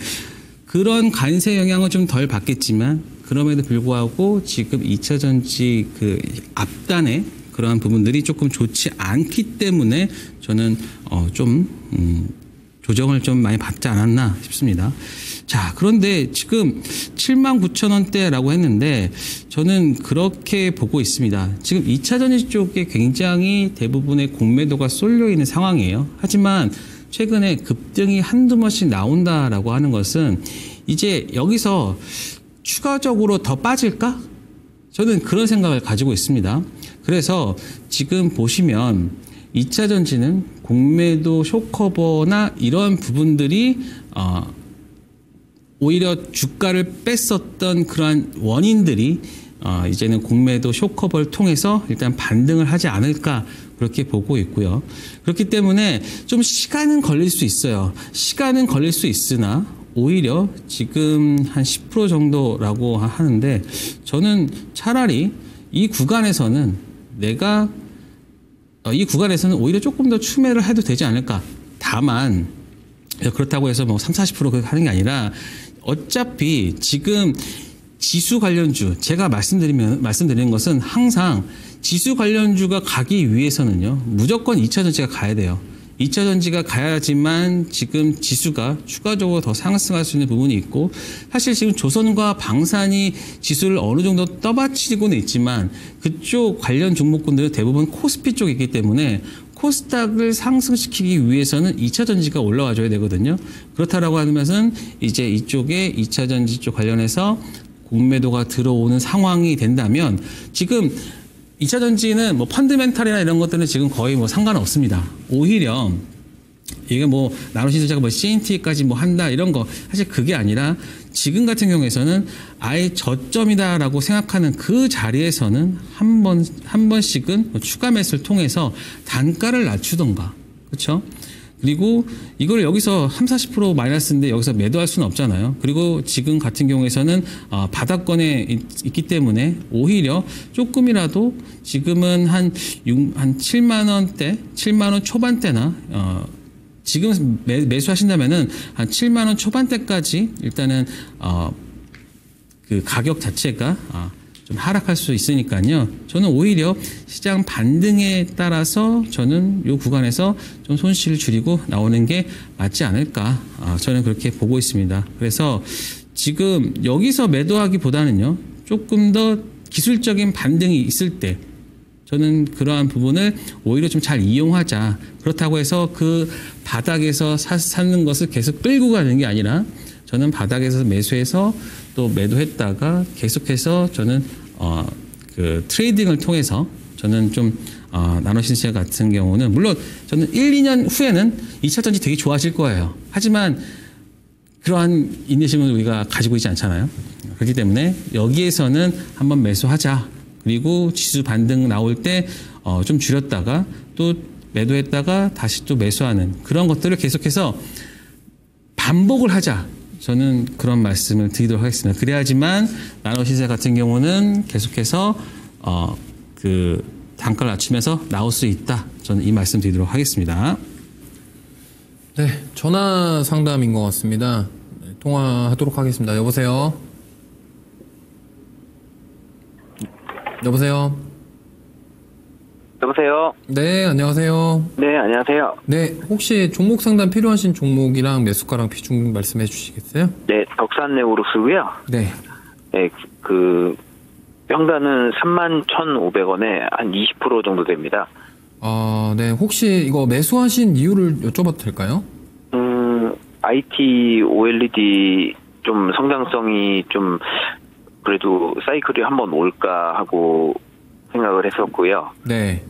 [SPEAKER 3] 그런 관세 영향은 좀 덜 받겠지만, 그럼에도 불구하고 지금 2차 전지 그 앞단의 그러한 부분들이 조금 좋지 않기 때문에 저는 좀 조정을 좀 많이 받지 않았나 싶습니다. 자, 그런데 지금 79,000원대라고 했는데 저는 그렇게 보고 있습니다. 지금 2차 전지 쪽에 굉장히 대부분의 공매도가 쏠려 있는 상황이에요. 하지만 최근에 급등이 한두 번씩 나온다라고 하는 것은 이제 여기서 추가적으로 더 빠질까? 저는 그런 생각을 가지고 있습니다. 그래서 지금 보시면 2차 전지는 공매도 쇼커버나 이런 부분들이 오히려 주가를 뺐었던 그러한 원인들이 이제는 공매도 쇼커버를 통해서 일단 반등을 하지 않을까 그렇게 보고 있고요. 그렇기 때문에 좀 시간은 걸릴 수 있어요. 시간은 걸릴 수 있으나 오히려 지금 한 10% 정도라고 하는데 저는 차라리 이 구간에서는 오히려 조금 더 추매를 해도 되지 않을까. 다만 그렇다고 해서 뭐 30-40% 하는 게 아니라 어차피 지금 지수 관련주 제가 말씀드리는 것은 항상 지수 관련주가 가기 위해서는요 무조건 2차 전지가 가야 돼요. 2차 전지가 가야지만 지금 지수가 추가적으로 더 상승할 수 있는 부분이 있고 사실 지금 조선과 방산이 지수를 어느 정도 떠받치고는 있지만 그쪽 관련 종목군들은 대부분 코스피 쪽에 있기 때문에 코스닥을 상승시키기 위해서는 2차 전지가 올라와 줘야 되거든요. 그렇다라고 하는 것은 이제 이쪽에 2차 전지 쪽 관련해서 공매도가 들어오는 상황이 된다면 지금 2차 전지는 뭐 펀드멘탈이나 이런 것들은 지금 거의 뭐 상관없습니다. 오히려 이게 뭐 나노신소재가 뭐 CNT까지 뭐 한다 이런 거 사실 그게 아니라 지금 같은 경우에서는 아예 저점이다라고 생각하는 그 자리에서는 한 번씩은 추가 매수를 통해서 단가를 낮추던가 그렇죠? 그리고 이걸 여기서 30-40% 마이너스인데 여기서 매도할 수는 없잖아요. 그리고 지금 같은 경우에서는 바닥권에 있기 때문에 오히려 조금이라도 지금은 한 7만 원대, 7만 원 초반대나 지금 매수하신다면은 한 7만 원 초반대까지 일단은 그 가격 자체가 좀 하락할 수 있으니까요. 저는 오히려 시장 반등에 따라서 저는 이 구간에서 좀 손실을 줄이고 나오는 게 맞지 않을까. 저는 그렇게 보고 있습니다. 그래서 지금 여기서 매도하기보다는요. 조금 더 기술적인 반등이 있을 때 저는 그러한 부분을 오히려 좀 잘 이용하자. 그렇다고 해서 그 바닥에서 사는 것을 계속 끌고 가는 게 아니라 저는 바닥에서 매수해서 또 매도했다가 계속해서 저는 그 트레이딩을 통해서 저는 좀 나노신소재 같은 경우는 물론 저는 1-2년 후에는 2차 전지 되게 좋아질 거예요. 하지만 그러한 인내심을 우리가 가지고 있지 않잖아요. 그렇기 때문에 여기에서는 한번 매수하자. 그리고 지수 반등 나올 때 좀 줄였다가 또 매도했다가 다시 또 매수하는 그런 것들을 계속해서 반복을 하자. 저는 그런 말씀을 드리도록 하겠습니다. 그래야지만 나노신소재 같은 경우는 계속해서 그 단가를 낮추면서 나올 수 있다. 저는 이 말씀 드리도록 하겠습니다.
[SPEAKER 2] 네, 전화 상담인 것 같습니다. 네, 통화하도록 하겠습니다. 여보세요? 여보세요?
[SPEAKER 4] 여보세요?
[SPEAKER 2] 네, 안녕하세요.
[SPEAKER 4] 네, 안녕하세요.
[SPEAKER 2] 네, 혹시 종목 상담 필요하신 종목이랑 매수가랑 비중 말씀해 주시겠어요?
[SPEAKER 4] 네, 덕산네오로스고요.
[SPEAKER 2] 네.
[SPEAKER 4] 네, 그 평단은 31,500원에 한 20% 정도 됩니다.
[SPEAKER 2] 네, 혹시 이거 매수하신 이유를 여쭤봐도 될까요?
[SPEAKER 4] IT, OLED 좀 성장성이 좀 그래도 사이클이 한번 올까 하고 생각을 했었고요.
[SPEAKER 2] 네.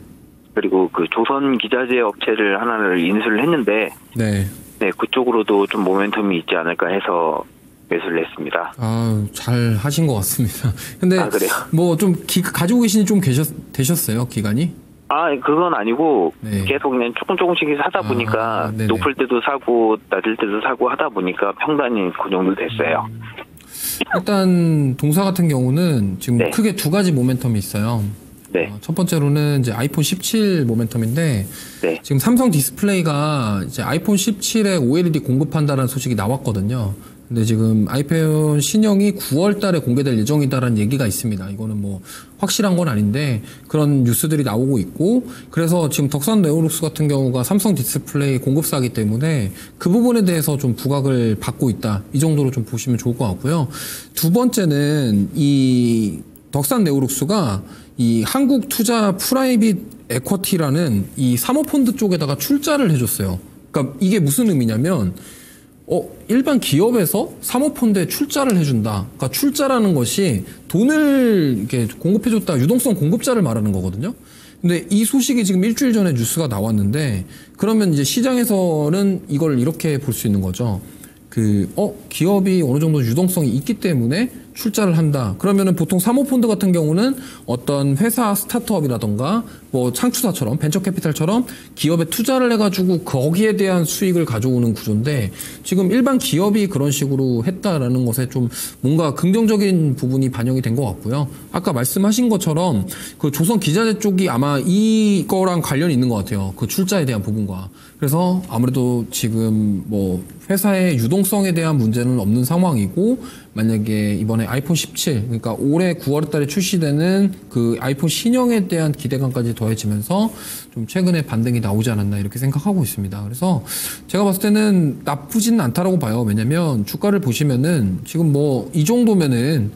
[SPEAKER 4] 그리고 그 조선 기자재 업체를 하나를 인수를 했는데,
[SPEAKER 2] 네.
[SPEAKER 4] 네, 그쪽으로도 좀 모멘텀이 있지 않을까 해서 매수를 했습니다.
[SPEAKER 2] 잘 하신 것 같습니다. 근데
[SPEAKER 4] 그래요?
[SPEAKER 2] 뭐 좀 가지고 계신 지 좀 되셨어요, 기간이?
[SPEAKER 4] 그건 아니고
[SPEAKER 2] 네.
[SPEAKER 4] 계속 그냥 조금씩 사다 보니까
[SPEAKER 2] 네네.
[SPEAKER 4] 높을 때도 사고 낮을 때도 사고 하다 보니까 평단이 그 정도 됐어요.
[SPEAKER 2] 일단 동사 같은 경우는 지금
[SPEAKER 4] 네.
[SPEAKER 2] 크게 두 가지 모멘텀이 있어요.
[SPEAKER 4] 네.
[SPEAKER 2] 첫 번째로는 이제 아이폰 17 모멘텀인데
[SPEAKER 4] 네.
[SPEAKER 2] 지금 삼성 디스플레이가 이제 아이폰 17에 OLED 공급한다는 소식이 나왔거든요. 근데 지금 아이폰 신형이 9월 달에 공개될 예정이다라는 얘기가 있습니다. 이거는 뭐 확실한 건 아닌데 그런 뉴스들이 나오고 있고, 그래서 지금 덕산 네오룩스 같은 경우가 삼성 디스플레이 공급사이기 때문에 그 부분에 대해서 좀 부각을 받고 있다. 이 정도로 좀 보시면 좋을 것 같고요. 두 번째는 이 덕산 네오룩스가 이 한국 투자 프라이빗 에쿼티라는 이 사모펀드 쪽에다가 출자를 해줬어요. 그러니까 이게 무슨 의미냐면 일반 기업에서 사모펀드에 출자를 해준다. 그러니까 출자라는 것이 돈을 이렇게 공급해줬다. 유동성 공급자를 말하는 거거든요. 근데 이 소식이 지금 일주일 전에 뉴스가 나왔는데, 그러면 이제 시장에서는 이걸 이렇게 볼 수 있는 거죠. 기업이 어느 정도 유동성이 있기 때문에 출자를 한다. 그러면은 보통 사모펀드 같은 경우는 어떤 회사 스타트업이라던가 뭐 창추사처럼 벤처캐피탈처럼 기업에 투자를 해가지고 거기에 대한 수익을 가져오는 구조인데, 지금 일반 기업이 그런 식으로 했다라는 것에 좀 뭔가 긍정적인 부분이 반영이 된 것 같고요. 아까 말씀하신 것처럼 그 조선 기자재 쪽이 아마 이거랑 관련이 있는 것 같아요. 그 출자에 대한 부분과. 그래서 아무래도 지금 뭐 회사의 유동성에 대한 문제는 없는 상황이고, 만약에 이번에 아이폰 17, 그러니까 올해 9월 달에 출시되는 그 아이폰 신형에 대한 기대감까지 더해지면서 좀 최근에 반등이 나오지 않았나 이렇게 생각하고 있습니다. 그래서 제가 봤을 때는 나쁘지는 않다라고 봐요. 왜냐면 주가를 보시면은 지금 뭐 이 정도면은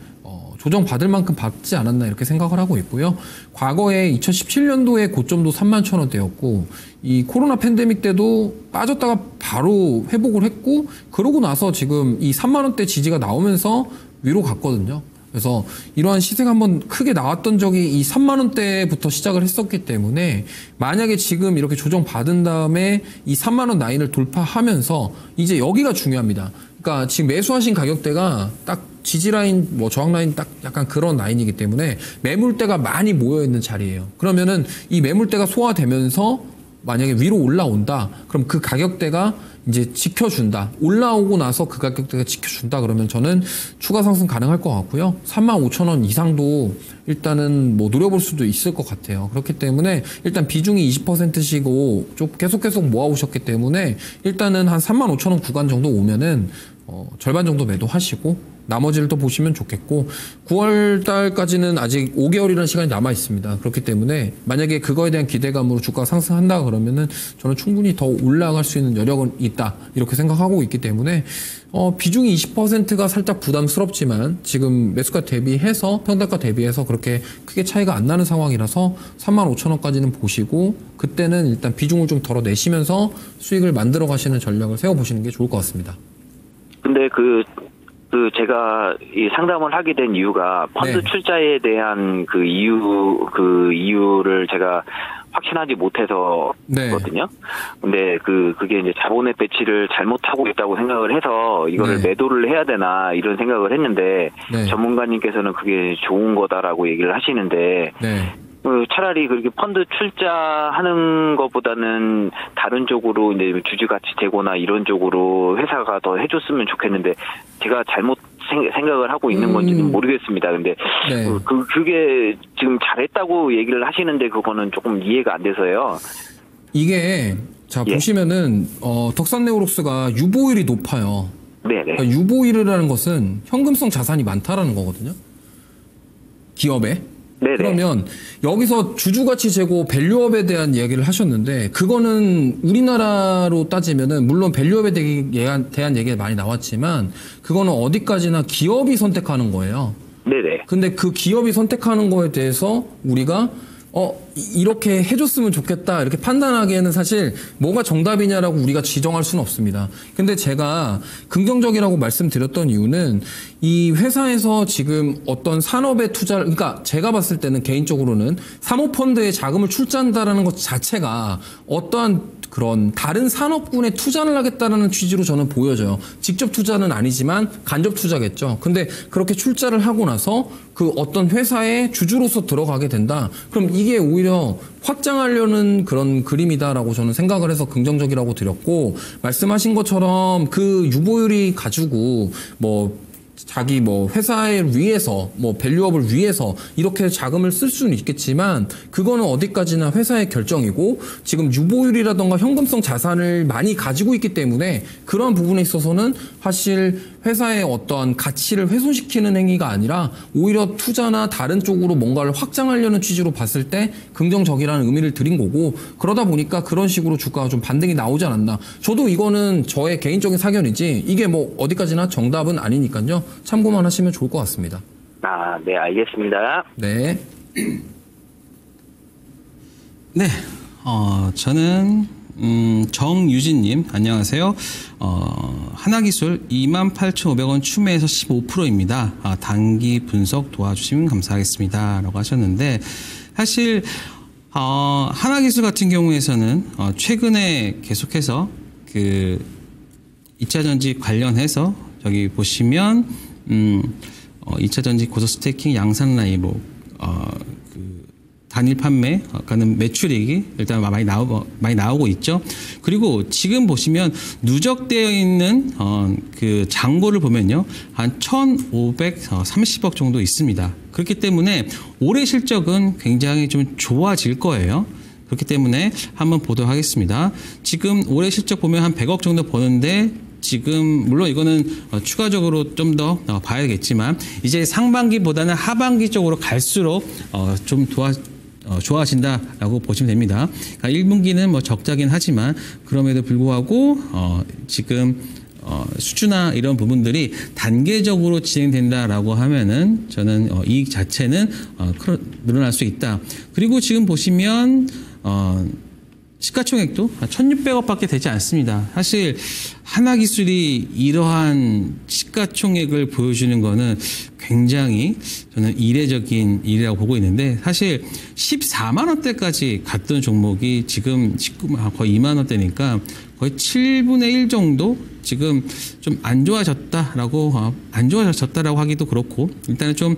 [SPEAKER 2] 조정 받을 만큼 받지 않았나 이렇게 생각을 하고 있고요. 과거에 2017년도에 고점도 31,000원대였고 이 코로나 팬데믹 때도 빠졌다가 바로 회복을 했고, 그러고 나서 지금 이 3만원대 지지가 나오면서 위로 갔거든요. 그래서 이러한 시세가 한번 크게 나왔던 적이 이 3만원대부터 시작을 했었기 때문에, 만약에 지금 이렇게 조정 받은 다음에 이 3만원 라인을 돌파하면서 이제 여기가 중요합니다. 그러니까 지금 매수하신 가격대가 딱 지지라인, 뭐 저항라인 딱 약간 그런 라인이기 때문에 매물대가 많이 모여있는 자리예요. 그러면은 이 매물대가 소화되면서 만약에 위로 올라온다. 그럼 그 가격대가 이제 지켜준다. 올라오고 나서 그 가격대가 지켜준다. 그러면 저는 추가 상승 가능할 것 같고요. 35,000원 이상도 일단은 뭐 노려볼 수도 있을 것 같아요. 그렇기 때문에 일단 비중이 20%씩고 좀 계속 모아오셨기 때문에 일단은 한 35,000원 구간 정도 오면은 절반 정도 매도하시고 나머지를 또 보시면 좋겠고, 9월 달까지는 아직 5개월이라는 시간이 남아 있습니다. 그렇기 때문에 만약에 그거에 대한 기대감으로 주가가 상승한다 그러면은 저는 충분히 더 올라갈 수 있는 여력은 있다 이렇게 생각하고 있기 때문에 비중이 20%가 살짝 부담스럽지만 지금 매수가 대비해서 평단가 대비해서 그렇게 크게 차이가 안 나는 상황이라서 35,000원까지는 보시고, 그때는 일단 비중을 좀 덜어내시면서 수익을 만들어 가시는 전략을 세워보시는 게 좋을 것 같습니다.
[SPEAKER 4] 근데 제가 이 상담을 하게 된 이유가 펀드
[SPEAKER 2] 네.
[SPEAKER 4] 출자에 대한 그 이유를 제가 확신하지 못해서거든요. 근데 그게 이제 자본의 배치를 잘못하고 있다고 생각을 해서 이거를
[SPEAKER 2] 네.
[SPEAKER 4] 매도를 해야 되나 이런 생각을 했는데,
[SPEAKER 2] 네.
[SPEAKER 4] 전문가님께서는 그게 좋은 거다라고 얘기를 하시는데,
[SPEAKER 2] 네.
[SPEAKER 4] 차라리 그렇게 펀드 출자하는 것보다는 다른 쪽으로 이제 주주가치 되거나 이런 쪽으로 회사가 더 해줬으면 좋겠는데, 제가 잘못 생각을 하고 있는 건지는 모르겠습니다. 근데
[SPEAKER 2] 네.
[SPEAKER 4] 그게 지금 잘했다고 얘기를 하시는데 그거는 조금 이해가 안 돼서요.
[SPEAKER 2] 이게 자 보시면은 덕산 네오룩스가 유보율이 높아요.
[SPEAKER 4] 네네.
[SPEAKER 2] 그러니까 유보율이라는 것은 현금성 자산이 많다라는 거거든요. 기업에.
[SPEAKER 4] 네네.
[SPEAKER 2] 그러면 여기서 주주가치 재고 밸류업에 대한 이야기를 하셨는데, 그거는 우리나라로 따지면은 물론 밸류업에 대한 얘기가 많이 나왔지만 그거는 어디까지나 기업이 선택하는 거예요.
[SPEAKER 4] 네네.
[SPEAKER 2] 근데 그 기업이 선택하는 거에 대해서 우리가 이렇게 해줬으면 좋겠다 이렇게 판단하기에는 사실 뭐가 정답이냐라고 우리가 지정할 수는 없습니다. 근데 제가 긍정적이라고 말씀드렸던 이유는 이 회사에서 지금 어떤 산업에 투자를, 그러니까 제가 봤을 때는 개인적으로는 사모펀드에 자금을 출자한다라는 것 자체가 어떠한 그런 다른 산업군에 투자를 하겠다는 취지로 저는 보여져요. 직접 투자는 아니지만 간접 투자겠죠. 근데 그렇게 출자를 하고 나서 그 어떤 회사의 주주로서 들어가게 된다. 그럼 이게 오히려 확장하려는 그런 그림이다라고 저는 생각을 해서 긍정적이라고 드렸고, 말씀하신 것처럼 그 유보율이 가지고 뭐 자기 뭐 회사를 위해서 뭐 밸류업을 위해서 이렇게 자금을 쓸 수는 있겠지만 그거는 어디까지나 회사의 결정이고 지금 유보율이라던가 현금성 자산을 많이 가지고 있기 때문에 그런 부분에 있어서는 사실 회사의 어떠한 가치를 훼손시키는 행위가 아니라 오히려 투자나 다른 쪽으로 뭔가를 확장하려는 취지로 봤을 때 긍정적이라는 의미를 드린 거고 그러다 보니까 그런 식으로 주가가 좀 반등이 나오지 않았나. 저도 이거는 저의 개인적인 사견이지 이게 뭐 어디까지나 정답은 아니니까요. 참고만 하시면 좋을 것 같습니다.
[SPEAKER 4] 아, 네, 알겠습니다.
[SPEAKER 2] 네.
[SPEAKER 3] 네, 저는 정유진님 안녕하세요. 하나기술 28,500원 추매해서 15%입니다. 단기 분석 도와주시면 감사하겠습니다. 라고 하셨는데 사실 하나기술 같은 경우에서는 최근에 계속해서 그 2차전지 관련해서 저기 보시면 2차전지 고속 스테이킹 양산 라이브 그 단일 판매 가는 매출액이 일단 많이 나오고 있죠. 그리고 지금 보시면 누적되어 있는 그 잔고를 보면요 한 1,530억 정도 있습니다. 그렇기 때문에 올해 실적은 굉장히 좀 좋아질 거예요. 그렇기 때문에 한번 보도록 하겠습니다. 지금 올해 실적 보면 한 100억 정도 버는데 지금 물론 이거는 추가적으로 좀 더 봐야겠지만 이제 상반기보다는 하반기 쪽으로 갈수록 좀 좋아진다라고 보시면 됩니다. 그러니까 1분기는 뭐 적자긴 하지만 그럼에도 불구하고 지금 수주나 이런 부분들이 단계적으로 진행된다라고 하면은 저는 이익 자체는 늘어날 수 있다. 그리고 지금 보시면 시가총액도 1,600억밖에 되지 않습니다. 사실 하나기술이 이러한 시가총액을 보여주는 거는 굉장히 저는 이례적인 일이라고 보고 있는데 사실 14만 원대까지 갔던 종목이 지금 거의 2만 원대니까 거의 7분의 1 정도 지금 좀 안 좋아졌다라고 하기도 그렇고 일단은 좀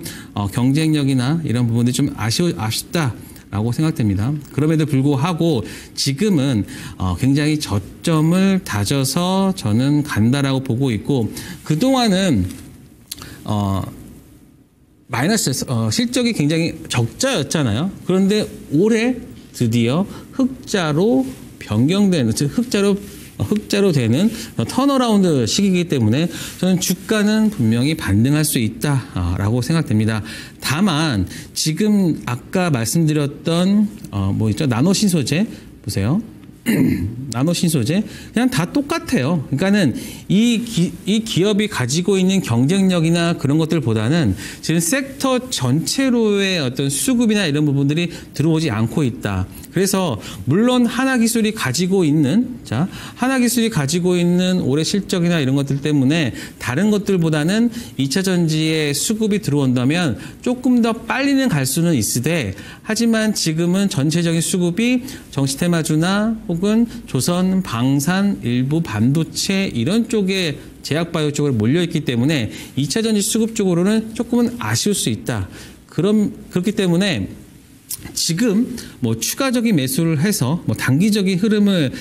[SPEAKER 3] 경쟁력이나 이런 부분들이 좀 아쉽다. 라고 생각됩니다. 그럼에도 불구하고 지금은 굉장히 저점을 다져서 저는 간다라고 보고 있고 그동안은 마이너스 실적이 굉장히 적자였잖아요. 그런데 올해 드디어 흑자로 변경되는 즉 흑자로 되는 턴어라운드 시기이기 때문에 저는 주가는 분명히 반등할 수 있다라고 생각됩니다. 다만 지금 아까 말씀드렸던 뭐 있죠? 나노신소재 보세요. 나노신소재 그냥 다 똑같아요. 그러니까는 이 기업이 가지고 있는 경쟁력이나 그런 것들보다는 지금 섹터 전체로의 어떤 수급이나 이런 부분들이 들어오지 않고 있다. 그래서 물론 하나기술이 가지고 있는 올해 실적이나 이런 것들 때문에 다른 것들보다는 2차 전지의 수급이 들어온다면 조금 더 빨리는 갈 수는 있으되 하지만 지금은 전체적인 수급이 정시테마주나 혹은 조선, 방산, 일부 반도체 이런 쪽에 제약바이오 쪽으로 몰려있기 때문에 2차 전지 수급 쪽으로는 조금은 아쉬울 수 있다. 그렇기 때문에 지금 뭐 추가적인 매수를 해서 뭐 단기적인 흐름을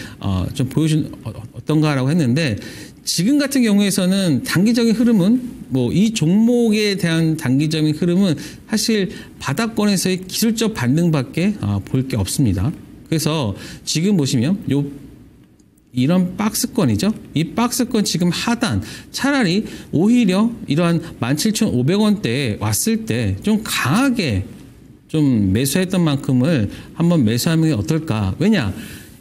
[SPEAKER 3] 좀 보여준 어떤가라고 했는데 지금 같은 경우에서는 단기적인 흐름은 뭐 이 종목에 대한 단기적인 흐름은 사실 바닥권에서의 기술적 반등밖에 볼 게 없습니다. 그래서 지금 보시면 이런 박스권이죠. 이 박스권 지금 하단 차라리 오히려 이러한 17,500원대에 왔을 때 좀 강하게 좀 매수했던 만큼을 한번 매수하면 어떨까? 왜냐?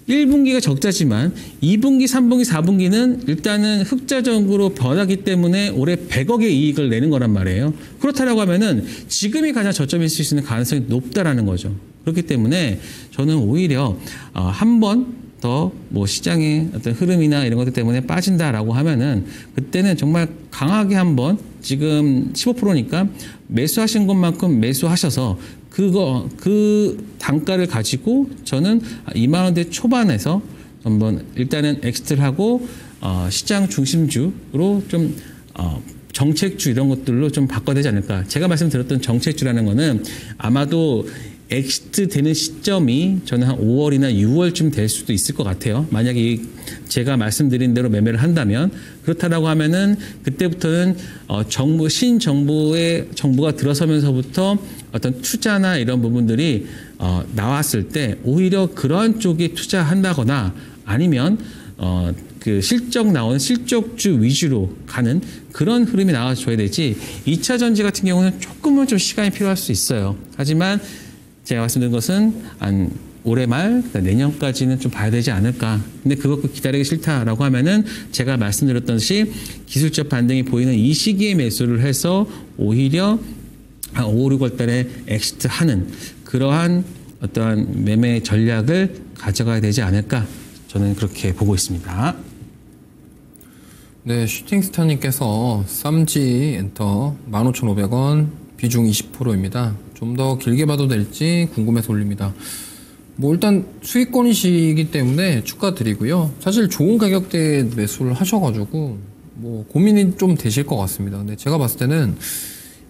[SPEAKER 3] 1분기가 적자지만 2분기, 3분기, 4분기는 일단은 흑자적으로 변하기 때문에 올해 100억의 이익을 내는 거란 말이에요. 그렇다라고 하면은 지금이 가장 저점일 수 있는 가능성이 높다라는 거죠. 그렇기 때문에 저는 오히려 한 번 더 뭐 시장의 어떤 흐름이나 이런 것들 때문에 빠진다라고 하면은 그때는 정말 강하게 한번 지금 15%니까 매수하신 것만큼 매수하셔서 그 단가를 가지고 저는 2만 원대 초반에서 한번 일단은 엑스트를 하고 시장 중심주로 좀 정책주 이런 것들로 좀 바꿔야 되지 않을까. 제가 말씀드렸던 정책주라는 거는 아마도 엑시트 되는 시점이 저는 한 5월이나 6월쯤 될 수도 있을 것 같아요. 만약에 제가 말씀드린 대로 매매를 한다면, 그렇다라고 하면은 그때부터는 정부가 들어서면서부터 어떤 투자나 이런 부분들이 나왔을 때 오히려 그런 쪽에 투자한다거나 아니면 그 실적 나오는 실적주 위주로 가는 그런 흐름이 나와줘야 되지, 2차 전지 같은 경우는 조금은 좀 시간이 필요할 수 있어요. 하지만 제가 말씀드린 것은 한 올해 말 내년까지는 좀 봐야 되지 않을까. 근데 그것도 기다리기 싫다라고 하면은 제가 말씀드렸던 기술적 반등이 보이는 이 시기에 매수를 해서 오히려 한 5, 6월 달에 엑시트 하는 그러한 어떠한 매매 전략을 가져가야 되지 않을까. 저는 그렇게 보고 있습니다.
[SPEAKER 2] 네, 슈팅스타님께서 쌈지 엔터 15,500원 비중 20%입니다. 좀 더 길게 봐도 될지 궁금해서 올립니다. 뭐 일단 수익권이시기 때문에 축하드리고요. 사실 좋은 가격대에 매수를 하셔가지고 뭐 고민이 좀 되실 것 같습니다. 근데 제가 봤을 때는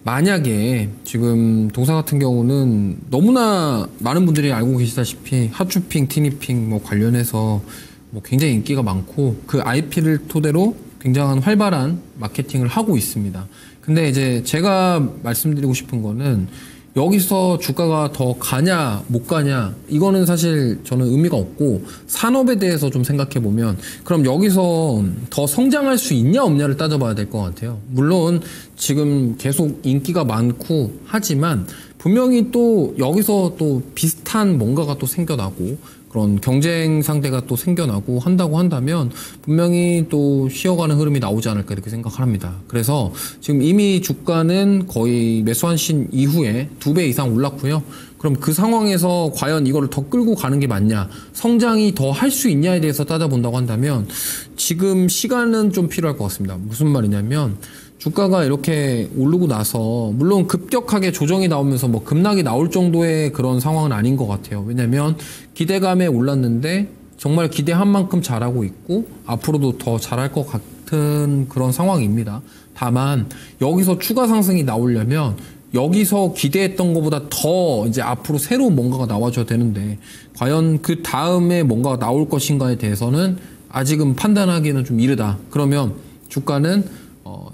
[SPEAKER 2] 만약에 지금 동사 같은 경우는 너무나 많은 분들이 알고 계시다시피 핫쇼핑, 티니핑 뭐 관련해서 뭐 굉장히 인기가 많고 그 IP를 토대로 굉장한 활발한 마케팅을 하고 있습니다. 근데 이제 제가 말씀드리고 싶은 거는 여기서 주가가 더 가냐 못 가냐 이거는 사실 저는 의미가 없고, 산업에 대해서 좀 생각해 보면 그럼 여기서 더 성장할 수 있냐 없냐를 따져봐야 될 것 같아요. 물론 지금 계속 인기가 많고 하지만 분명히 또 여기서 또 비슷한 뭔가가 또 생겨나고 그런 경쟁 상대가 또 생겨나고 한다고 한다면 분명히 또 쉬어가는 흐름이 나오지 않을까 이렇게 생각을 합니다. 그래서 지금 이미 주가는 거의 매수하신 이후에 2배 이상 올랐고요. 그럼 그 상황에서 과연 이거를 더 끌고 가는 게 맞냐, 성장이 더 할 수 있냐에 대해서 따져본다고 한다면 지금 시간은 좀 필요할 것 같습니다. 무슨 말이냐면 주가가 이렇게 오르고 나서 물론 급격하게 조정이 나오면서 뭐 급락이 나올 정도의 그런 상황은 아닌 것 같아요. 왜냐면 기대감에 올랐는데 정말 기대한 만큼 잘하고 있고 앞으로도 더 잘할 것 같은 그런 상황입니다. 다만 여기서 추가 상승이 나오려면 여기서 기대했던 것보다 더 이제 앞으로 새로운 뭔가가 나와줘야 되는데 과연 그 다음에 뭔가가 나올 것인가에 대해서는 아직은 판단하기는 좀 이르다. 그러면 주가는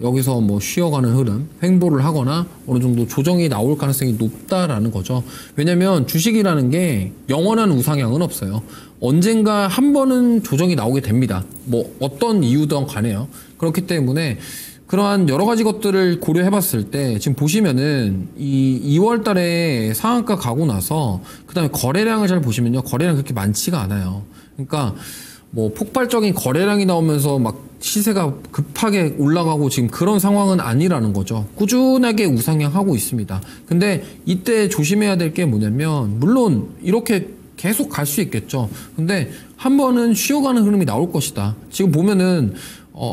[SPEAKER 2] 여기서 뭐 쉬어가는 흐름, 횡보를 하거나 어느 정도 조정이 나올 가능성이 높다라는 거죠. 왜냐면 주식이라는 게 영원한 우상향은 없어요. 언젠가 한 번은 조정이 나오게 됩니다. 뭐 어떤 이유든 간에요. 그렇기 때문에 그러한 여러 가지 것들을 고려해 봤을 때 지금 보시면은 이 2월 달에 상한가 가고 나서 그 다음에 거래량을 잘 보시면요. 거래량 그렇게 많지가 않아요. 그러니까 뭐 폭발적인 거래량이 나오면서 막 시세가 급하게 올라가고 지금 그런 상황은 아니라는 거죠. 꾸준하게 우상향하고 있습니다. 근데 이때 조심해야 될 게 뭐냐면 물론 이렇게 계속 갈 수 있겠죠. 근데 한 번은 쉬어가는 흐름이 나올 것이다. 지금 보면은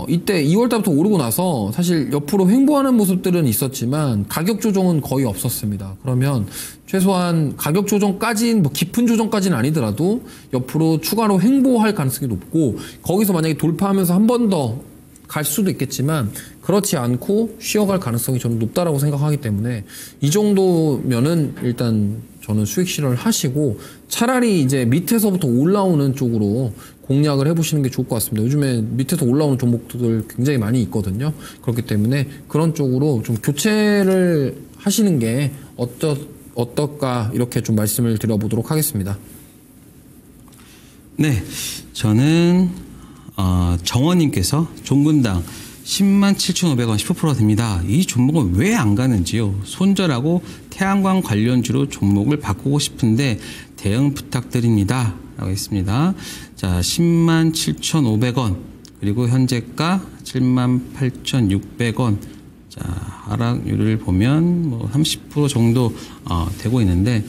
[SPEAKER 2] 이때 2월 달부터 오르고 나서 사실 옆으로 횡보하는 모습들은 있었지만 가격 조정은 거의 없었습니다. 그러면 최소한 가격 조정까지는 뭐 깊은 조정까지는 아니더라도 옆으로 추가로 횡보할 가능성이 높고 거기서 만약에 돌파하면서 한 번 더 갈 수도 있겠지만 그렇지 않고 쉬어갈 가능성이 저는 높다라고 생각하기 때문에 이 정도면은 일단 저는 수익 실현을 하시고 차라리 이제 밑에서부터 올라오는 쪽으로 공략을 해보시는 게 좋을 것 같습니다. 요즘에 밑에서 올라오는 종목들 굉장히 많이 있거든요. 그렇기 때문에 그런 쪽으로 좀 교체를 하시는 게 어떨까 이렇게 좀 말씀을 드려보도록 하겠습니다.
[SPEAKER 3] 네, 저는 정원님께서 종근당 107,500원 10% 됩니다. 이 종목은 왜 안 가는지요? 손절하고 태양광 관련주로 종목을 바꾸고 싶은데 대응 부탁드립니다. 라고 했습니다. 자, 107,500원 그리고 현재가 78,600원. 자, 하락률을 보면 뭐 30% 정도 되고 있는데,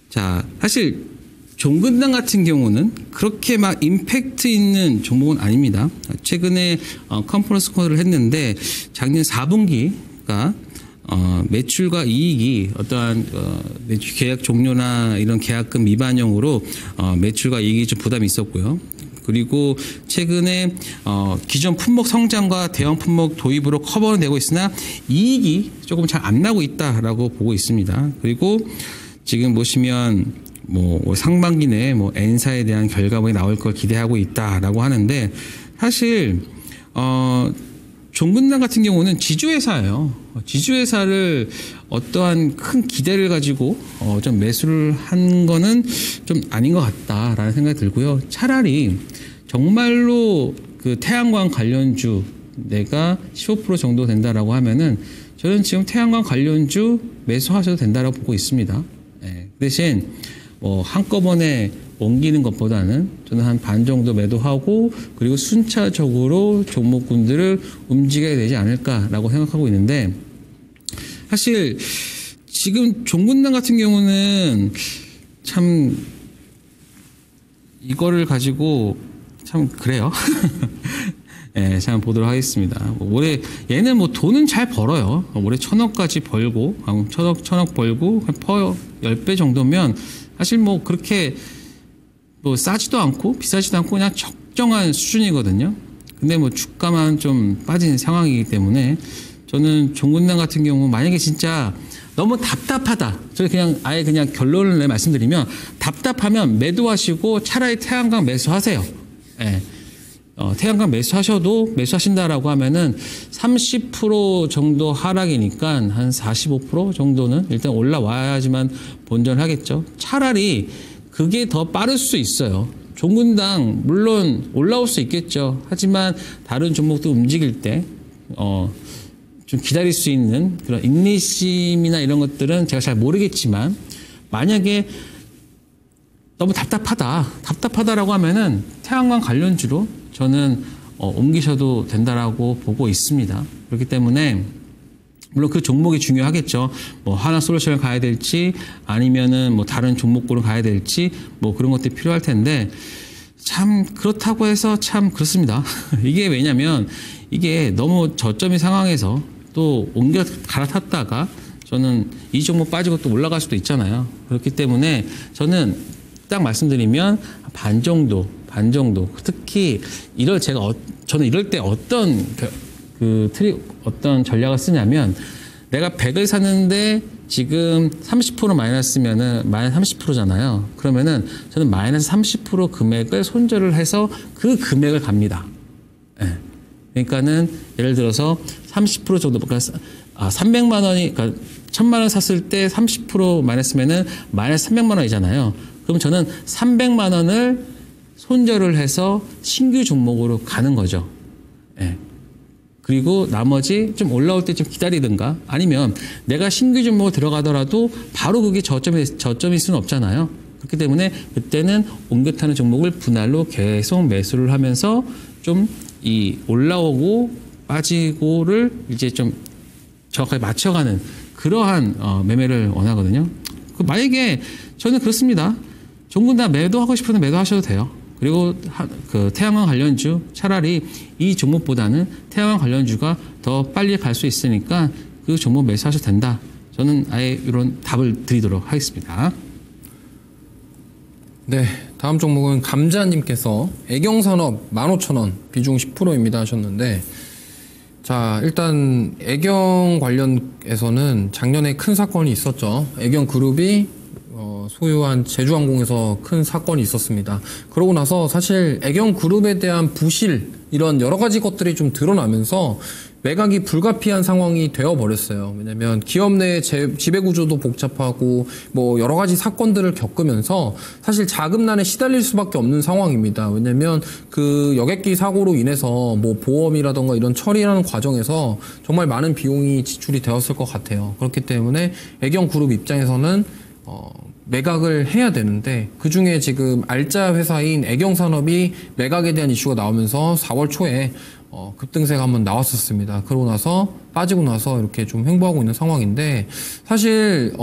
[SPEAKER 3] 자, 사실 종근당 같은 경우는 그렇게 막 임팩트 있는 종목은 아닙니다. 최근에 컨퍼런스 콜을 했는데 작년 4분기가 매출과 이익이 어떠한 매출 계약 종료나 이런 계약금 미반영으로 매출과 이익이 좀 부담이 있었고요. 그리고 최근에 기존 품목 성장과 대형 품목 도입으로 커버는 되고 있으나 이익이 조금 잘 안 나고 있다라고 보고 있습니다. 그리고 지금 보시면 뭐 상반기 내에 뭐 N사에 대한 결과물이 나올 걸 기대하고 있다라고 하는데 사실 종근당 같은 경우는 지주회사예요. 지주회사를 어떠한 큰 기대를 가지고 좀 매수를 한 거는 좀 아닌 것 같다라는 생각이 들고요. 차라리 정말로 그 태양광 관련주 내가 15% 정도 된다라고 하면은 저는 지금 태양광 관련주 매수하셔도 된다라고 보고 있습니다. 네. 대신 뭐 한꺼번에 옮기는 것보다는 저는 한 반 정도 매도하고 그리고 순차적으로 종목군들을 움직여야 되지 않을까라고 생각하고 있는데 사실 지금 종군당 같은 경우는 참 이거를 가지고 참 그래요. 네, 자 보도록 하겠습니다. 올해 얘는 뭐 돈은 잘 벌어요. 올해 1,000억까지 벌고 1,000억 벌고 퍼 10배 정도면 사실 뭐 그렇게 뭐 싸지도 않고 비싸지도 않고 그냥 적정한 수준이거든요. 근데 뭐 주가만 좀 빠진 상황이기 때문에 저는 종군당 같은 경우 만약에 진짜 너무 답답하다. 저는 그냥 아예 그냥 결론을 말씀드리면 답답하면 매도하시고 차라리 태양광 매수하세요. 예. 태양광 매수하신다라고 하면은 30% 정도 하락이니까 한 45% 정도는 일단 올라와야지만 본전하겠죠. 차라리 그게 더 빠를 수 있어요. 종군당 물론 올라올 수 있겠죠. 하지만 다른 종목도 움직일 때 좀 기다릴 수 있는 그런 인내심이나 이런 것들은 제가 잘 모르겠지만 만약에 너무 답답하다라고 하면은 태양광 관련주로 저는 옮기셔도 된다라고 보고 있습니다. 그렇기 때문에 물론 그 종목이 중요하겠죠. 뭐 하나솔루션을 가야 될지 아니면은 뭐 다른 종목으로 가야 될지 뭐 그런 것들이 필요할 텐데 참 그렇다고 해서 참 그렇습니다. 이게 왜냐면 이게 너무 저점의 상황에서 또 옮겨 갈아탔다가 저는 이 종목 빠지고 또 올라갈 수도 있잖아요. 그렇기 때문에 저는 딱 말씀드리면 반 정도 특히 저는 이럴 때 어떤 어떤 전략을 쓰냐면 내가 100을 샀는데 지금 30% 마이너스면은 마이너스 30%잖아요. 그러면은 저는 마이너스 30% 금액을 손절을 해서 그 금액을 갑니다. 네. 그러니까는 예를 들어서 30% 정도, 그러니까 300만 원이, 그러니까 1000만 원 샀을 때 30% 마이너스면은 마이너스 300만 원이잖아요. 그럼 저는 300만 원을 손절을 해서 신규 종목으로 가는 거죠. 네. 그리고 나머지 좀 올라올 때 좀 기다리든가 아니면 내가 신규 종목으로 들어가더라도 바로 그게 저점일 수는 없잖아요. 그렇기 때문에 그때는 옮겨 타는 종목을 분할로 계속 매수를 하면서 좀 이 올라오고 빠지고를 이제 좀 정확하게 맞춰가는 그러한 매매를 원하거든요. 만약에 저는 그렇습니다. 종군당 매도하고 싶으면 매도하셔도 돼요. 그리고 그 태양광 관련주 차라리 이 종목보다는 태양광 관련주가 더 빨리 갈 수 있으니까 그 종목 매수하셔도 된다. 저는 아예 이런 답을 드리도록 하겠습니다.
[SPEAKER 2] 네, 다음 종목은 감자님께서 애경산업 15,000원 비중 10%입니다 하셨는데 자 일단 애경 관련에서는 작년에 큰 사건이 있었죠. 애경그룹이 소유한 제주항공에서 큰 사건이 있었습니다. 그러고 나서 사실 애경그룹에 대한 부실 이런 여러 가지 것들이 좀 드러나면서 매각이 불가피한 상황이 되어버렸어요. 왜냐면 기업 내 지배구조도 복잡하고 뭐 여러 가지 사건들을 겪으면서 사실 자금난에 시달릴 수밖에 없는 상황입니다. 왜냐면 그 여객기 사고로 인해서 뭐 보험이라던가 이런 처리하는 과정에서 정말 많은 비용이 지출이 되었을 것 같아요. 그렇기 때문에 애경그룹 입장에서는 매각을 해야 되는데 그중에 지금 알짜 회사인 애경산업이 매각에 대한 이슈가 나오면서 4월 초에 급등세가 한번 나왔었습니다. 그러고 나서 빠지고 나서 이렇게 좀 횡보하고 있는 상황인데 사실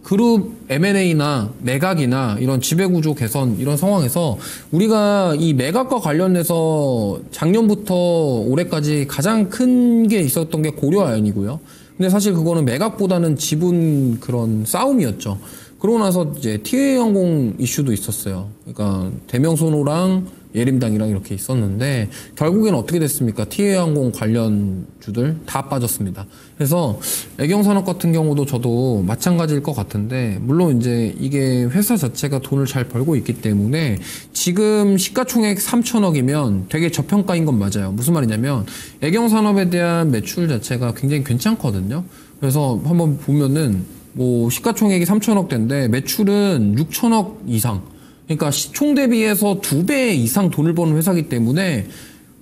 [SPEAKER 2] 그룹 M&A나 매각이나 이런 지배구조 개선 이런 상황에서 우리가 이 매각과 관련해서 작년부터 올해까지 가장 큰 게 있었던 게 고려아연이고요. 근데 사실 그거는 매각보다는 지분 그런 싸움이었죠. 그러고 나서 이제 TA항공 이슈도 있었어요. 그러니까 대명소노랑 예림당이랑 이렇게 있었는데 결국엔 어떻게 됐습니까? 티웨이항공 관련주들 다 빠졌습니다. 그래서 애경산업 같은 경우도 저도 마찬가지일 것 같은데 물론 이제 이게 회사 자체가 돈을 잘 벌고 있기 때문에 지금 시가총액 3천억이면 되게 저평가인 건 맞아요. 무슨 말이냐면 애경산업에 대한 매출 자체가 굉장히 괜찮거든요. 그래서 한번 보면은 뭐 시가총액이 3천억대인데 매출은 6천억 이상. 그러니까 시총 대비해서 2배 이상 돈을 버는 회사이기 때문에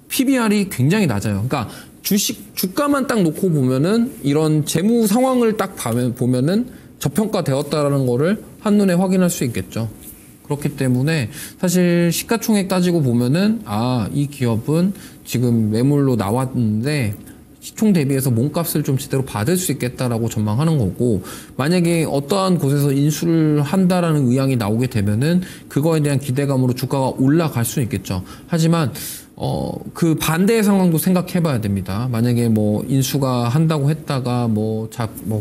[SPEAKER 2] PBR이 굉장히 낮아요. 그러니까 주가만 딱 놓고 보면은 이런 재무 상황을 딱 보면은 저평가되었다라는 거를 한눈에 확인할 수 있겠죠. 그렇기 때문에 사실 시가총액 따지고 보면은 이 기업은 지금 매물로 나왔는데 시총 대비해서 몸값을 좀 제대로 받을 수 있겠다라고 전망하는 거고, 만약에 어떠한 곳에서 인수를 한다라는 의향이 나오게 되면은 그거에 대한 기대감으로 주가가 올라갈 수 있겠죠. 하지만 그 반대의 상황도 생각해 봐야 됩니다. 만약에 뭐 인수가 한다고 했다가 뭐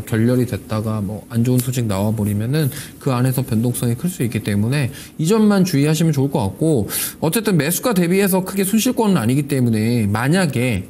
[SPEAKER 2] 결렬이 됐다가 뭐 안 좋은 소식 나와 버리면은 그 안에서 변동성이 클 수 있기 때문에 이 점만 주의하시면 좋을 것 같고, 어쨌든 매수가 대비해서 크게 손실권은 아니기 때문에 만약에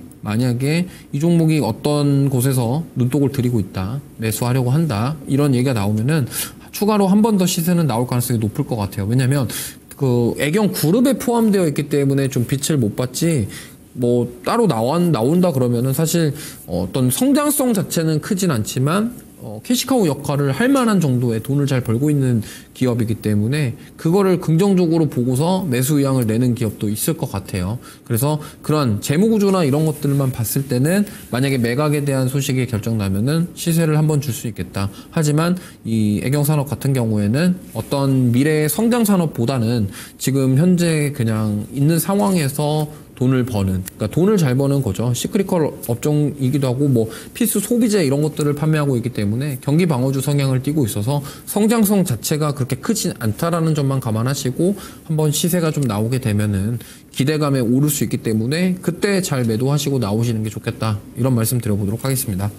[SPEAKER 2] 이 종목이 어떤 곳에서 눈독을 들이고 있다, 매수하려고 한다, 이런 얘기가 나오면은 추가로 한 번 더 시세는 나올 가능성이 높을 것 같아요. 왜냐면 그 애경 그룹에 포함되어 있기 때문에 좀 빛을 못 봤지, 뭐 따로 나온다 그러면은 사실 어떤 성장성 자체는 크진 않지만 캐시카우 역할을 할 만한 정도의 돈을 잘 벌고 있는 기업이기 때문에 그거를 긍정적으로 보고서 매수 의향을 내는 기업도 있을 것 같아요. 그래서 그런 재무구조나 이런 것들만 봤을 때는 만약에 매각에 대한 소식이 결정나면은 시세를 한번 줄 수 있겠다. 하지만 이 애경산업 같은 경우에는 어떤 미래의 성장산업보다는 지금 현재 그냥 있는 상황에서 돈을 버는, 그러니까 돈을 잘 버는 거죠. 시크릿컬 업종이기도 하고 뭐 필수 소비재 이런 것들을 판매하고 있기 때문에 경기 방어주 성향을 띠고 있어서 성장성 자체가 그렇게 크진 않다라는 점만 감안하시고 한번 시세가 좀 나오게 되면은 기대감에 오를 수 있기 때문에 그때 잘 매도하시고 나오시는 게 좋겠다, 이런 말씀 드려보도록 하겠습니다.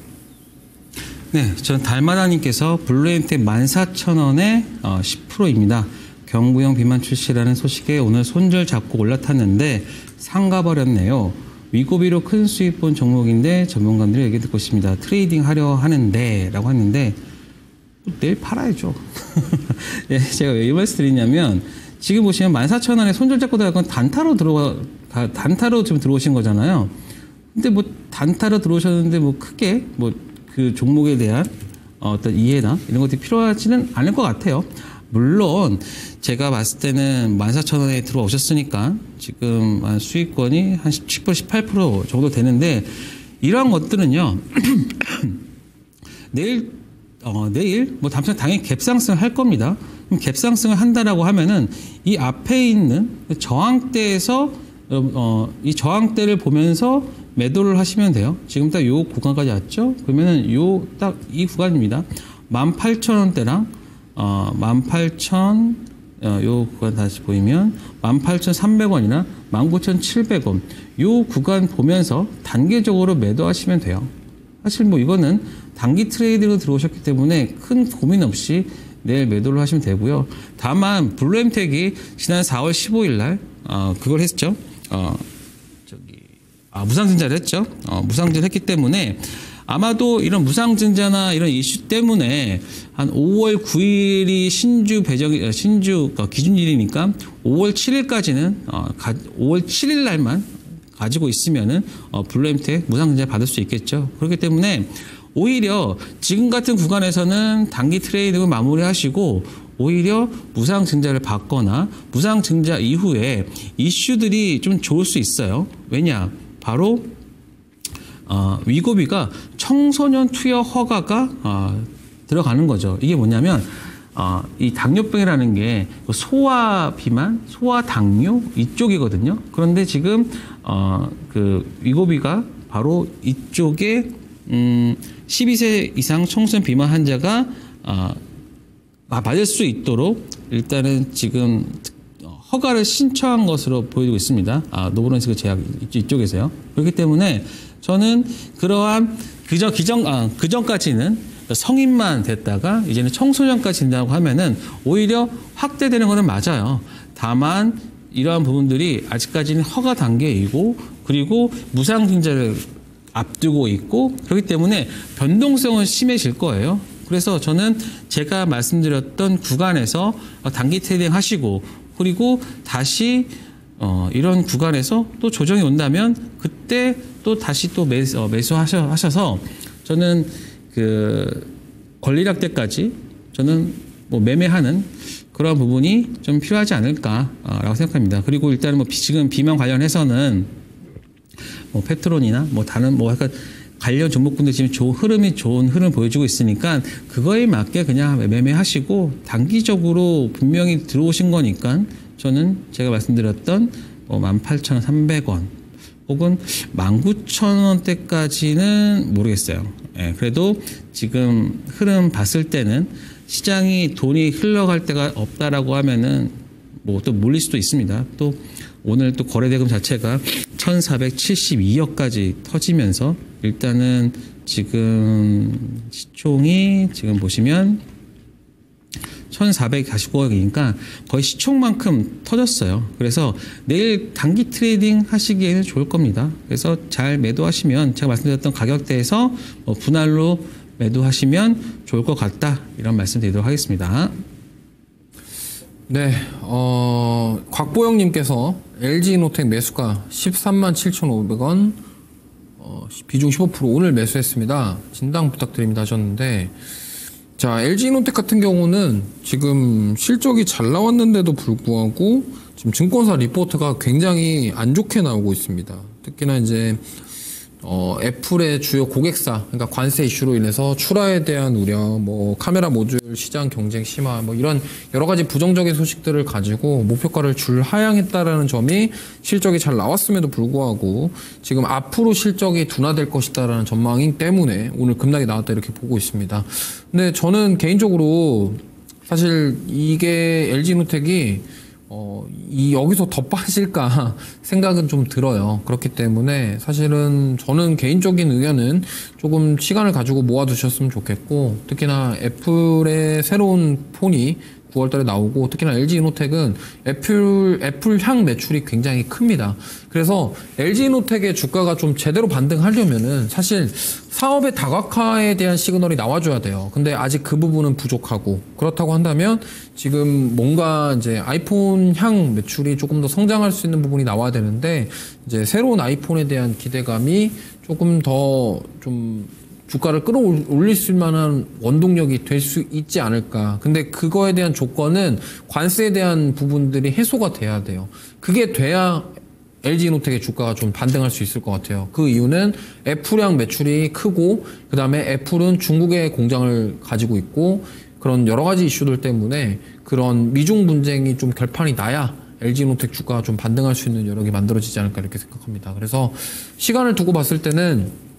[SPEAKER 3] 네, 전 달마다님께서 블루엔텍 14,000원에 10%입니다. 경구형 비만 출시라는 소식에 오늘 손절 잡고 올라탔는데 상가버렸네요. 위고비로 큰 수익 본 종목인데 전문가들이 얘기 듣고 있습니다. 트레이딩 하려 하는데 라고 하는데 내일 팔아야죠. 예, 제가 왜 이 말씀 드리냐면 지금 보시면 14,000원에 손절 잡고 들어간 단타로 지금 들어오신 거잖아요. 근데 뭐 단타로 들어오셨는데 뭐 크게 뭐 그 종목에 대한 어떤 이해나 이런 것들이 필요하지는 않을 것 같아요. 물론 제가 봤을 때는 14,000원에 들어오셨으니까 지금 수익권이 한 17%, 18% 정도 되는데 이러한 것들은요. 내일 뭐 당연히 갭상승을 할 겁니다. 그럼 갭상승을 한다라고 하면은 이 앞에 있는 저항대에서 이 저항대를 보면서 매도를 하시면 돼요. 지금 딱 요 구간까지 왔죠? 그러면은 요 딱 이 구간입니다. 18,000원대랑 18,000 요 구간 다시 보이면 18,300원이나 19,700원 요 구간 보면서 단계적으로 매도하시면 돼요. 사실 뭐 이거는 단기 트레이드로 들어오셨기 때문에 큰 고민 없이 내일 매도를 하시면 되고요. 다만 블루엠텍이 지난 4월 15일 날 그걸 했죠. 무상증자를 했죠. 무상증자를 했기 때문에 아마도 이런 무상증자나 이런 이슈 때문에 한 5월 9일이 신주 기준일이니까 5월 7일까지는 5월 7일 날만 가지고 있으면은 블루엠텍 무상증자 받을 수 있겠죠. 그렇기 때문에 오히려 지금 같은 구간에서는 단기 트레이딩을 마무리하시고 오히려 무상증자를 받거나 무상증자 이후에 이슈들이 좀 좋을 수 있어요. 왜냐? 바로 위고비가 청소년 투여 허가가 들어가는 거죠. 이게 뭐냐면 이 당뇨병이라는 게 소아 비만, 소아 당뇨 이쪽이거든요. 그런데 지금 그 위고비가 바로 이쪽에 12세 이상 청소년 비만 환자가 받을 수 있도록 일단은 지금 허가를 신청한 것으로 보여지고 있습니다. 노브론스크 제약 이쪽에서요. 그렇기 때문에 저는 그러한 그전까지는 성인만 됐다가 이제는 청소년까지 된다고 하면은 오히려 확대되는 거는 맞아요. 다만 이러한 부분들이 아직까지는 허가 단계이고 그리고 무상증자를 앞두고 있고 그렇기 때문에 변동성은 심해질 거예요. 그래서 저는 제가 말씀드렸던 구간에서 단기 트레이딩 하시고 그리고 다시 이런 구간에서 또 조정이 온다면 그때 또 다시 또 매수하셔서 저는 그 권리락 때까지 저는 뭐 매매하는 그런 부분이 좀 필요하지 않을까라고 생각합니다. 그리고 일단은 뭐 지금 비만 관련해서는 뭐 페트론이나 뭐 다른 뭐 약간 관련 종목군들 지금 좋은 흐름 보여주고 있으니까 그거에 맞게 그냥 매매하시고 단기적으로 분명히 들어오신 거니까 저는 제가 말씀드렸던 18,300원 혹은 19,000원대까지는 모르겠어요. 예, 그래도 지금 흐름 봤을 때는 시장이 돈이 흘러갈 데가 없다라고 하면은 뭐 또 몰릴 수도 있습니다. 또 오늘 또 거래대금 자체가 1,472억까지 터지면서 일단은 지금 시총이 지금 보시면 1,449억이니까 거의 시총만큼 터졌어요. 그래서 내일 단기 트레이딩 하시기에는 좋을 겁니다. 그래서 잘 매도하시면 제가 말씀드렸던 가격대에서 분할로 매도하시면 좋을 것 같다. 이런 말씀 드리도록 하겠습니다.
[SPEAKER 2] 네, 곽보영님께서 LG이노텍 매수가 137,500원, 비중 15% 오늘 매수했습니다. 진당 부탁드립니다 하셨는데, 자, LG이노텍 같은 경우는 지금 실적이 잘 나왔는데도 불구하고 지금 증권사 리포트가 굉장히 안 좋게 나오고 있습니다. 특히나 이제 애플의 주요 고객사, 그러니까 관세 이슈로 인해서 출하에 대한 우려, 뭐 카메라 모듈 시장 경쟁 심화, 뭐 이런 여러 가지 부정적인 소식들을 가지고 목표가를 줄하향했다라는 점이 실적이 잘 나왔음에도 불구하고 지금 앞으로 실적이 둔화될 것이다라는 전망이 때문에 오늘 급락이 나왔다 이렇게 보고 있습니다. 근데 저는 개인적으로 사실 이게 LG이노텍이 여기서 더 빠질까 생각은 좀 들어요. 그렇기 때문에 사실은 저는 개인적인 의견은 조금 시간을 가지고 모아두셨으면 좋겠고, 특히나 애플의 새로운 폰이 9월달에 나오고, 특히나 LG이노텍은 애플향 매출이 굉장히 큽니다. 그래서 LG이노텍의 주가가 좀 제대로 반등하려면은 사실 사업의 다각화에 대한 시그널이 나와줘야 돼요. 근데 아직 그 부분은 부족하고, 그렇다고 한다면 지금 뭔가 이제 아이폰 향 매출이 조금 더 성장할 수 있는 부분이 나와야 되는데, 이제 새로운 아이폰에 대한 기대감이 조금 더 좀 주가를 끌어올릴 수 만한 원동력이 될 수 있지 않을까. 근데 그거에 대한 조건은 관세에 대한 부분들이 해소가 돼야 돼요. 그게 돼야 LG이노텍의 주가가 좀 반등할 수 있을 것 같아요. 그 이유는 애플향 매출이 크고, 그 다음에 애플은 중국에 공장을 가지고 있고, 그런 여러 가지 이슈들 때문에 그런 미중 분쟁이 좀 결판이 나야 LG이노텍 주가가 좀 반등할 수 있는 여력이 만들어지지 않을까 이렇게 생각합니다. 그래서 시간을 두고 봤을 때는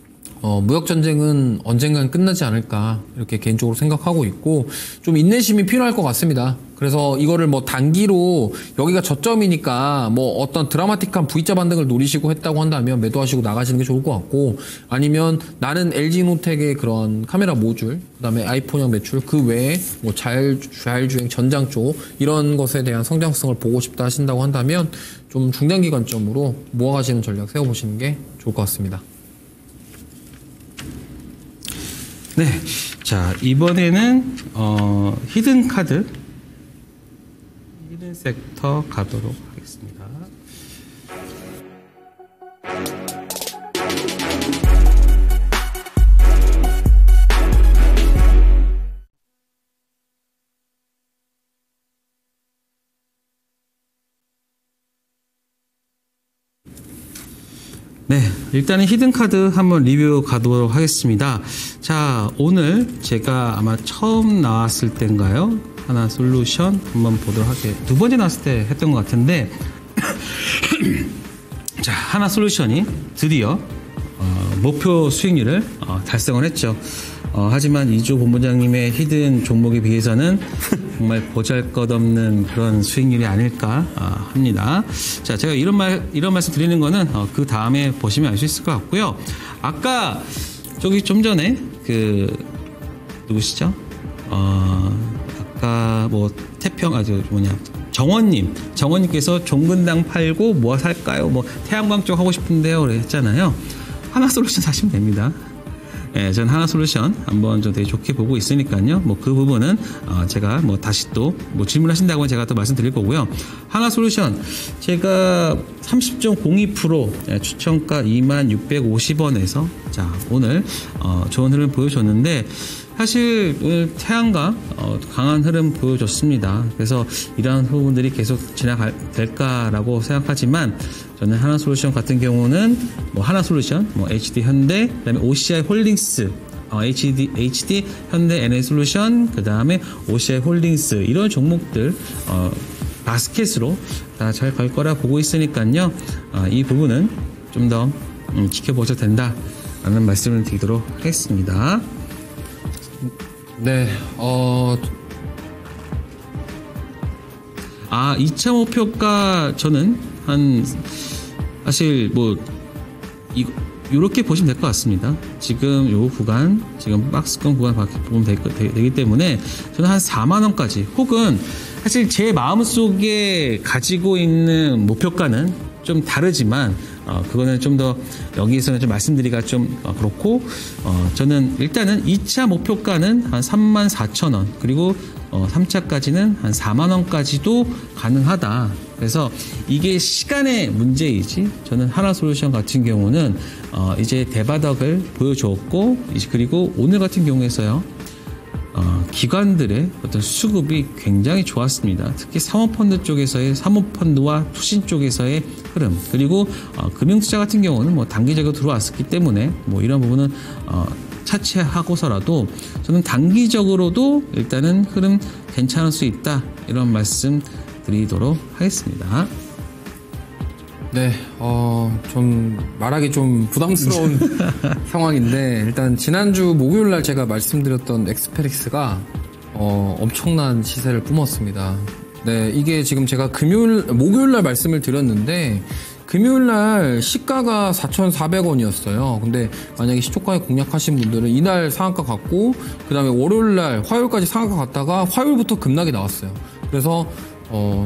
[SPEAKER 2] 무역전쟁은 언젠간 끝나지 않을까 이렇게 개인적으로 생각하고 있고, 좀 인내심이 필요할 것 같습니다. 그래서 이거를 뭐 단기로 여기가 저점이니까 뭐 어떤 드라마틱한 V자 반등을 노리시고 했다고 한다면 매도하시고 나가시는 게 좋을 것 같고, 아니면 나는 LG이노텍의 그런 카메라 모듈, 그다음에 아이폰형 매출, 그 외에 뭐 자율주행 전장 쪽 이런 것에 대한 성장성을 보고 싶다 하신다고 한다면 좀 중장기 관점으로 모아가시는 전략 세워보시는 게 좋을 것 같습니다.
[SPEAKER 3] 네, 자 이번에는 히든 카드, 히든 섹터 가도록 하겠습니다. 네, 일단은 히든카드 한번 리뷰 가도록 하겠습니다. 자, 오늘 제가 아마 처음 나왔을 때인가요? 하나솔루션 한번 보도록 할게요. 두 번째 나왔을 때 했던 것 같은데 자, 하나솔루션이 드디어 목표 수익률을 달성을 했죠. 하지만 이조 본부장님의 히든 종목에 비해서는 정말 보잘것없는 그런 수익률이 아닐까 합니다. 자, 제가 이런 말씀 드리는 거는 그 다음에 보시면 알 수 있을 것 같고요. 아까 저기 좀 전에 그 누구시죠? 아까 뭐 태평 정원님께서 종근당 팔고 뭐 살까요? 뭐 태양광 쪽 하고 싶은데요. 그랬잖아요. 하나솔루션 사시면 됩니다. 예, 전 하나솔루션 한번 좀 되게 좋게 보고 있으니까요. 뭐 그 부분은 제가 뭐 다시 또 뭐 질문하신다고 제가 또 말씀드릴 거고요. 하나솔루션 제가 30.02% 예, 추천가 2650원에서 자 오늘 좋은 흐름 보여줬는데 사실 오늘 태양광 강한 흐름 보여줬습니다. 그래서 이러한 부분들이 계속 될까라고 생각하지만 저는 하나솔루션 같은 경우는 뭐 하나솔루션, 뭐 HD 현대, 그다음에 OCI 홀딩스, HD 현대 NA솔루션, 그다음에 OCI 홀딩스 이런 종목들 바스켓으로 다 잘 갈 거라 보고 있으니까요. 이 부분은 좀 더 지켜보셔도 된다라는 말씀을 드리도록 하겠습니다.
[SPEAKER 2] 네,
[SPEAKER 3] 2차 목표가 저는 사실 뭐 이렇게 보시면 될 것 같습니다. 지금 요 구간, 지금 박스권 구간 보면 되기 때문에 저는 한 4만 원까지 혹은 사실 제 마음속에 가지고 있는 목표가는 좀 다르지만 그거는 좀 더 여기에서는 좀 말씀드리기가 좀 그렇고 저는 일단은 2차 목표가는 한 34,000원 그리고 3차까지는 한 4만 원까지도 가능하다. 그래서 이게 시간의 문제이지 저는 하나솔루션 같은 경우는 이제 대바닥을 보여주었고 그리고 오늘 같은 경우에서요 기관들의 어떤 수급이 굉장히 좋았습니다. 특히 사모펀드 쪽에서의 사모펀드와 투신 쪽에서의 흐름 그리고 금융투자 같은 경우는 뭐 단기적으로 들어왔었기 때문에 뭐 이런 부분은 차치하고서라도 저는 단기적으로도 일단은 흐름 괜찮을 수 있다 이런 말씀 드리도록 하겠습니다.
[SPEAKER 2] 네, 좀 말하기 좀 부담스러운 상황인데 일단 지난주 목요일날 제가 말씀드렸던 엑스페릭스가 엄청난 시세를 뿜었습니다. 네, 이게 지금 제가 목요일날 말씀을 드렸는데 금요일날 시가가 4,400원이었어요. 근데 만약에 시초가에 공략하신 분들은 이날 상한가 갔고 그 다음에 월요일날 화요일까지 상한가 갔다가 화요일부터 급락이 나왔어요. 그래서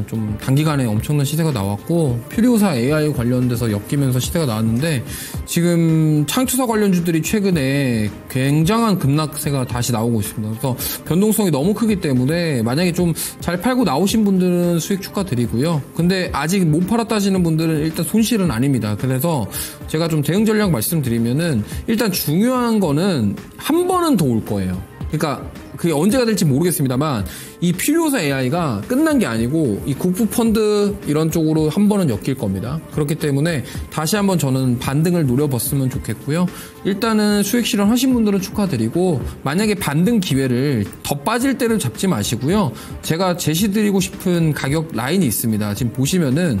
[SPEAKER 2] 좀 단기간에 엄청난 시세가 나왔고 퓨리오사 AI 관련돼서 엮이면서 시세가 나왔는데 지금 창투사 관련주들이 최근에 굉장한 급락세가 다시 나오고 있습니다. 그래서 변동성이 너무 크기 때문에 만약에 좀 잘 팔고 나오신 분들은 수익 축하드리고요. 근데 아직 못 팔았다 하시는 분들은 일단 손실은 아닙니다. 그래서 제가 좀 대응 전략 말씀드리면은 일단 중요한 거는 한 번은 더 올 거예요. 그러니까 그게 언제가 될지 모르겠습니다만 이 퓨리오사 AI가 끝난 게 아니고 이 국부펀드 이런 쪽으로 한 번은 엮일 겁니다. 그렇기 때문에 다시 한번 저는 반등을 노려봤으면 좋겠고요. 일단은 수익 실현하신 분들은 축하드리고 만약에 반등 기회를 더 빠질 때를 잡지 마시고요. 제가 제시드리고 싶은 가격 라인이 있습니다. 지금 보시면은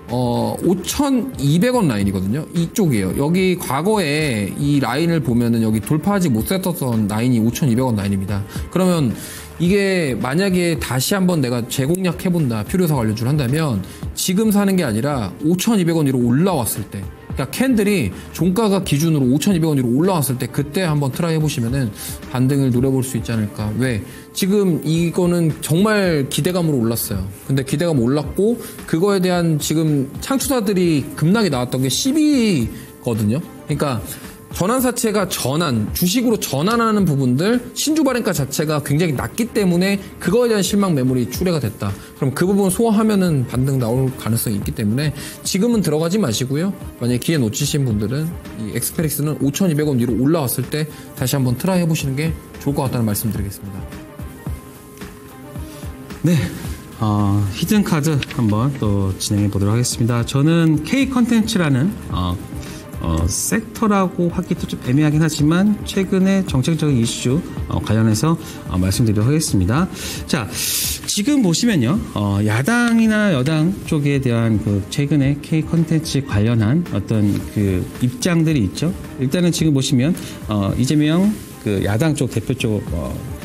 [SPEAKER 2] 5,200원 라인이거든요. 이쪽이에요. 여기 과거에 이 라인을 보면은 여기 돌파하지 못했던 라인이 5,200원 라인입니다. 그러면 이게 만약에 다시 한번 내가 재공략해본다, 퓨리오사 관련주를 한다면 지금 사는 게 아니라 5,200원 위로 올라왔을 때, 그러니까 캔들이 종가가 기준으로 5,200원 위로 올라왔을 때 그때 한번 트라이 해보시면은 반등을 노려볼 수 있지 않을까. 왜? 지금 이거는 정말 기대감으로 올랐어요. 근데 기대감 올랐고 그거에 대한 지금 창투사들이 급락이 나왔던 게 12거든요. 그러니까 전환사채가 주식으로 전환하는 부분들, 신주 발행가 자체가 굉장히 낮기 때문에 그거에 대한 실망 매물이 출회가 됐다. 그럼 그 부분 소화하면은 반등 나올 가능성이 있기 때문에 지금은 들어가지 마시고요. 만약에 기회 놓치신 분들은 이 엑스페릭스는 5,200원 위로 올라왔을 때 다시 한번 트라이 해보시는 게 좋을 것 같다는 말씀 드리겠습니다.
[SPEAKER 3] 네. 히든 카드 한번 또 진행해 보도록 하겠습니다. 저는 K 컨텐츠라는 섹터라고 하기도 좀 애매하긴 하지만 최근에 정책적인 이슈 관련해서 말씀드리도록 하겠습니다. 자, 지금 보시면요, 야당이나 여당 쪽에 대한 그 최근에 K 컨텐츠 관련한 어떤 그 입장들이 있죠. 일단은 지금 보시면 이재명 그 야당 쪽 대표 쪽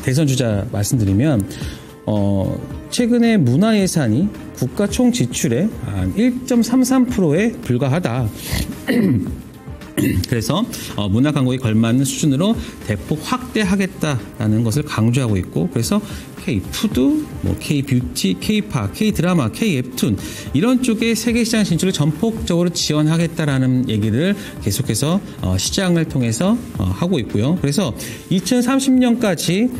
[SPEAKER 3] 대선 주자 말씀드리면 최근에 문화 예산이 국가 총 지출의 한 1.33%에 불과하다. 그래서 문화 광고에 걸맞는 수준으로 대폭 확대하겠다라는 것을 강조하고 있고, 그래서 K푸드, 뭐 K뷰티, K팝, K드라마, K웹툰 이런 쪽의 세계 시장 진출을 전폭적으로 지원하겠다라는 얘기를 계속해서 시장을 통해서 하고 있고요. 그래서 2030년까지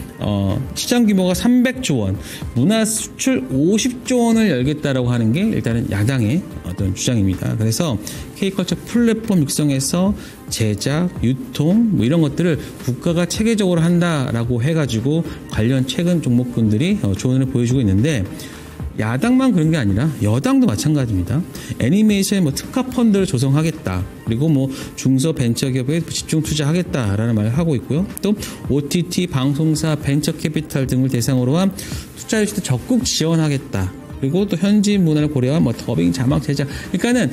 [SPEAKER 3] 시장 규모가 300조 원, 문화 수출 50조 원을 열겠다라고 하는 게 일단은 야당의 어떤 주장입니다. 그래서 K컬처 플랫폼 육성에서 제작, 유통 뭐 이런 것들을 국가가 체계적으로 한다라고 해가지고 관련 최근 종목군들이 조언을 보여주고 있는데 야당만 그런 게 아니라 여당도 마찬가지입니다. 애니메이션 뭐 특화 펀드를 조성하겠다. 그리고 뭐 중소 벤처 기업에 집중 투자하겠다라는 말을 하고 있고요. 또 OTT 방송사 벤처 캐피탈 등을 대상으로 한 투자 유치도 적극 지원하겠다. 그리고 또 현지 문화를 고려한 뭐 더빙, 자막 제작. 그러니까는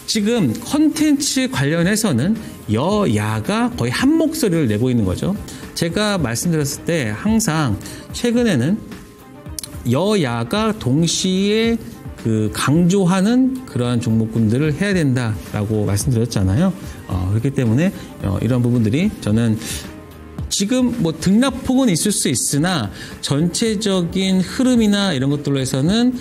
[SPEAKER 3] 지금 컨텐츠 관련해서는 여야가 거의 한 목소리를 내고 있는 거죠. 제가 말씀드렸을 때 항상 최근에는 여야가 동시에 그 강조하는 그러한 종목군들을 해야 된다라고 말씀드렸잖아요. 그렇기 때문에 이런 부분들이 저는 지금 뭐 등락폭은 있을 수 있으나 전체적인 흐름이나 이런 것들로 해서는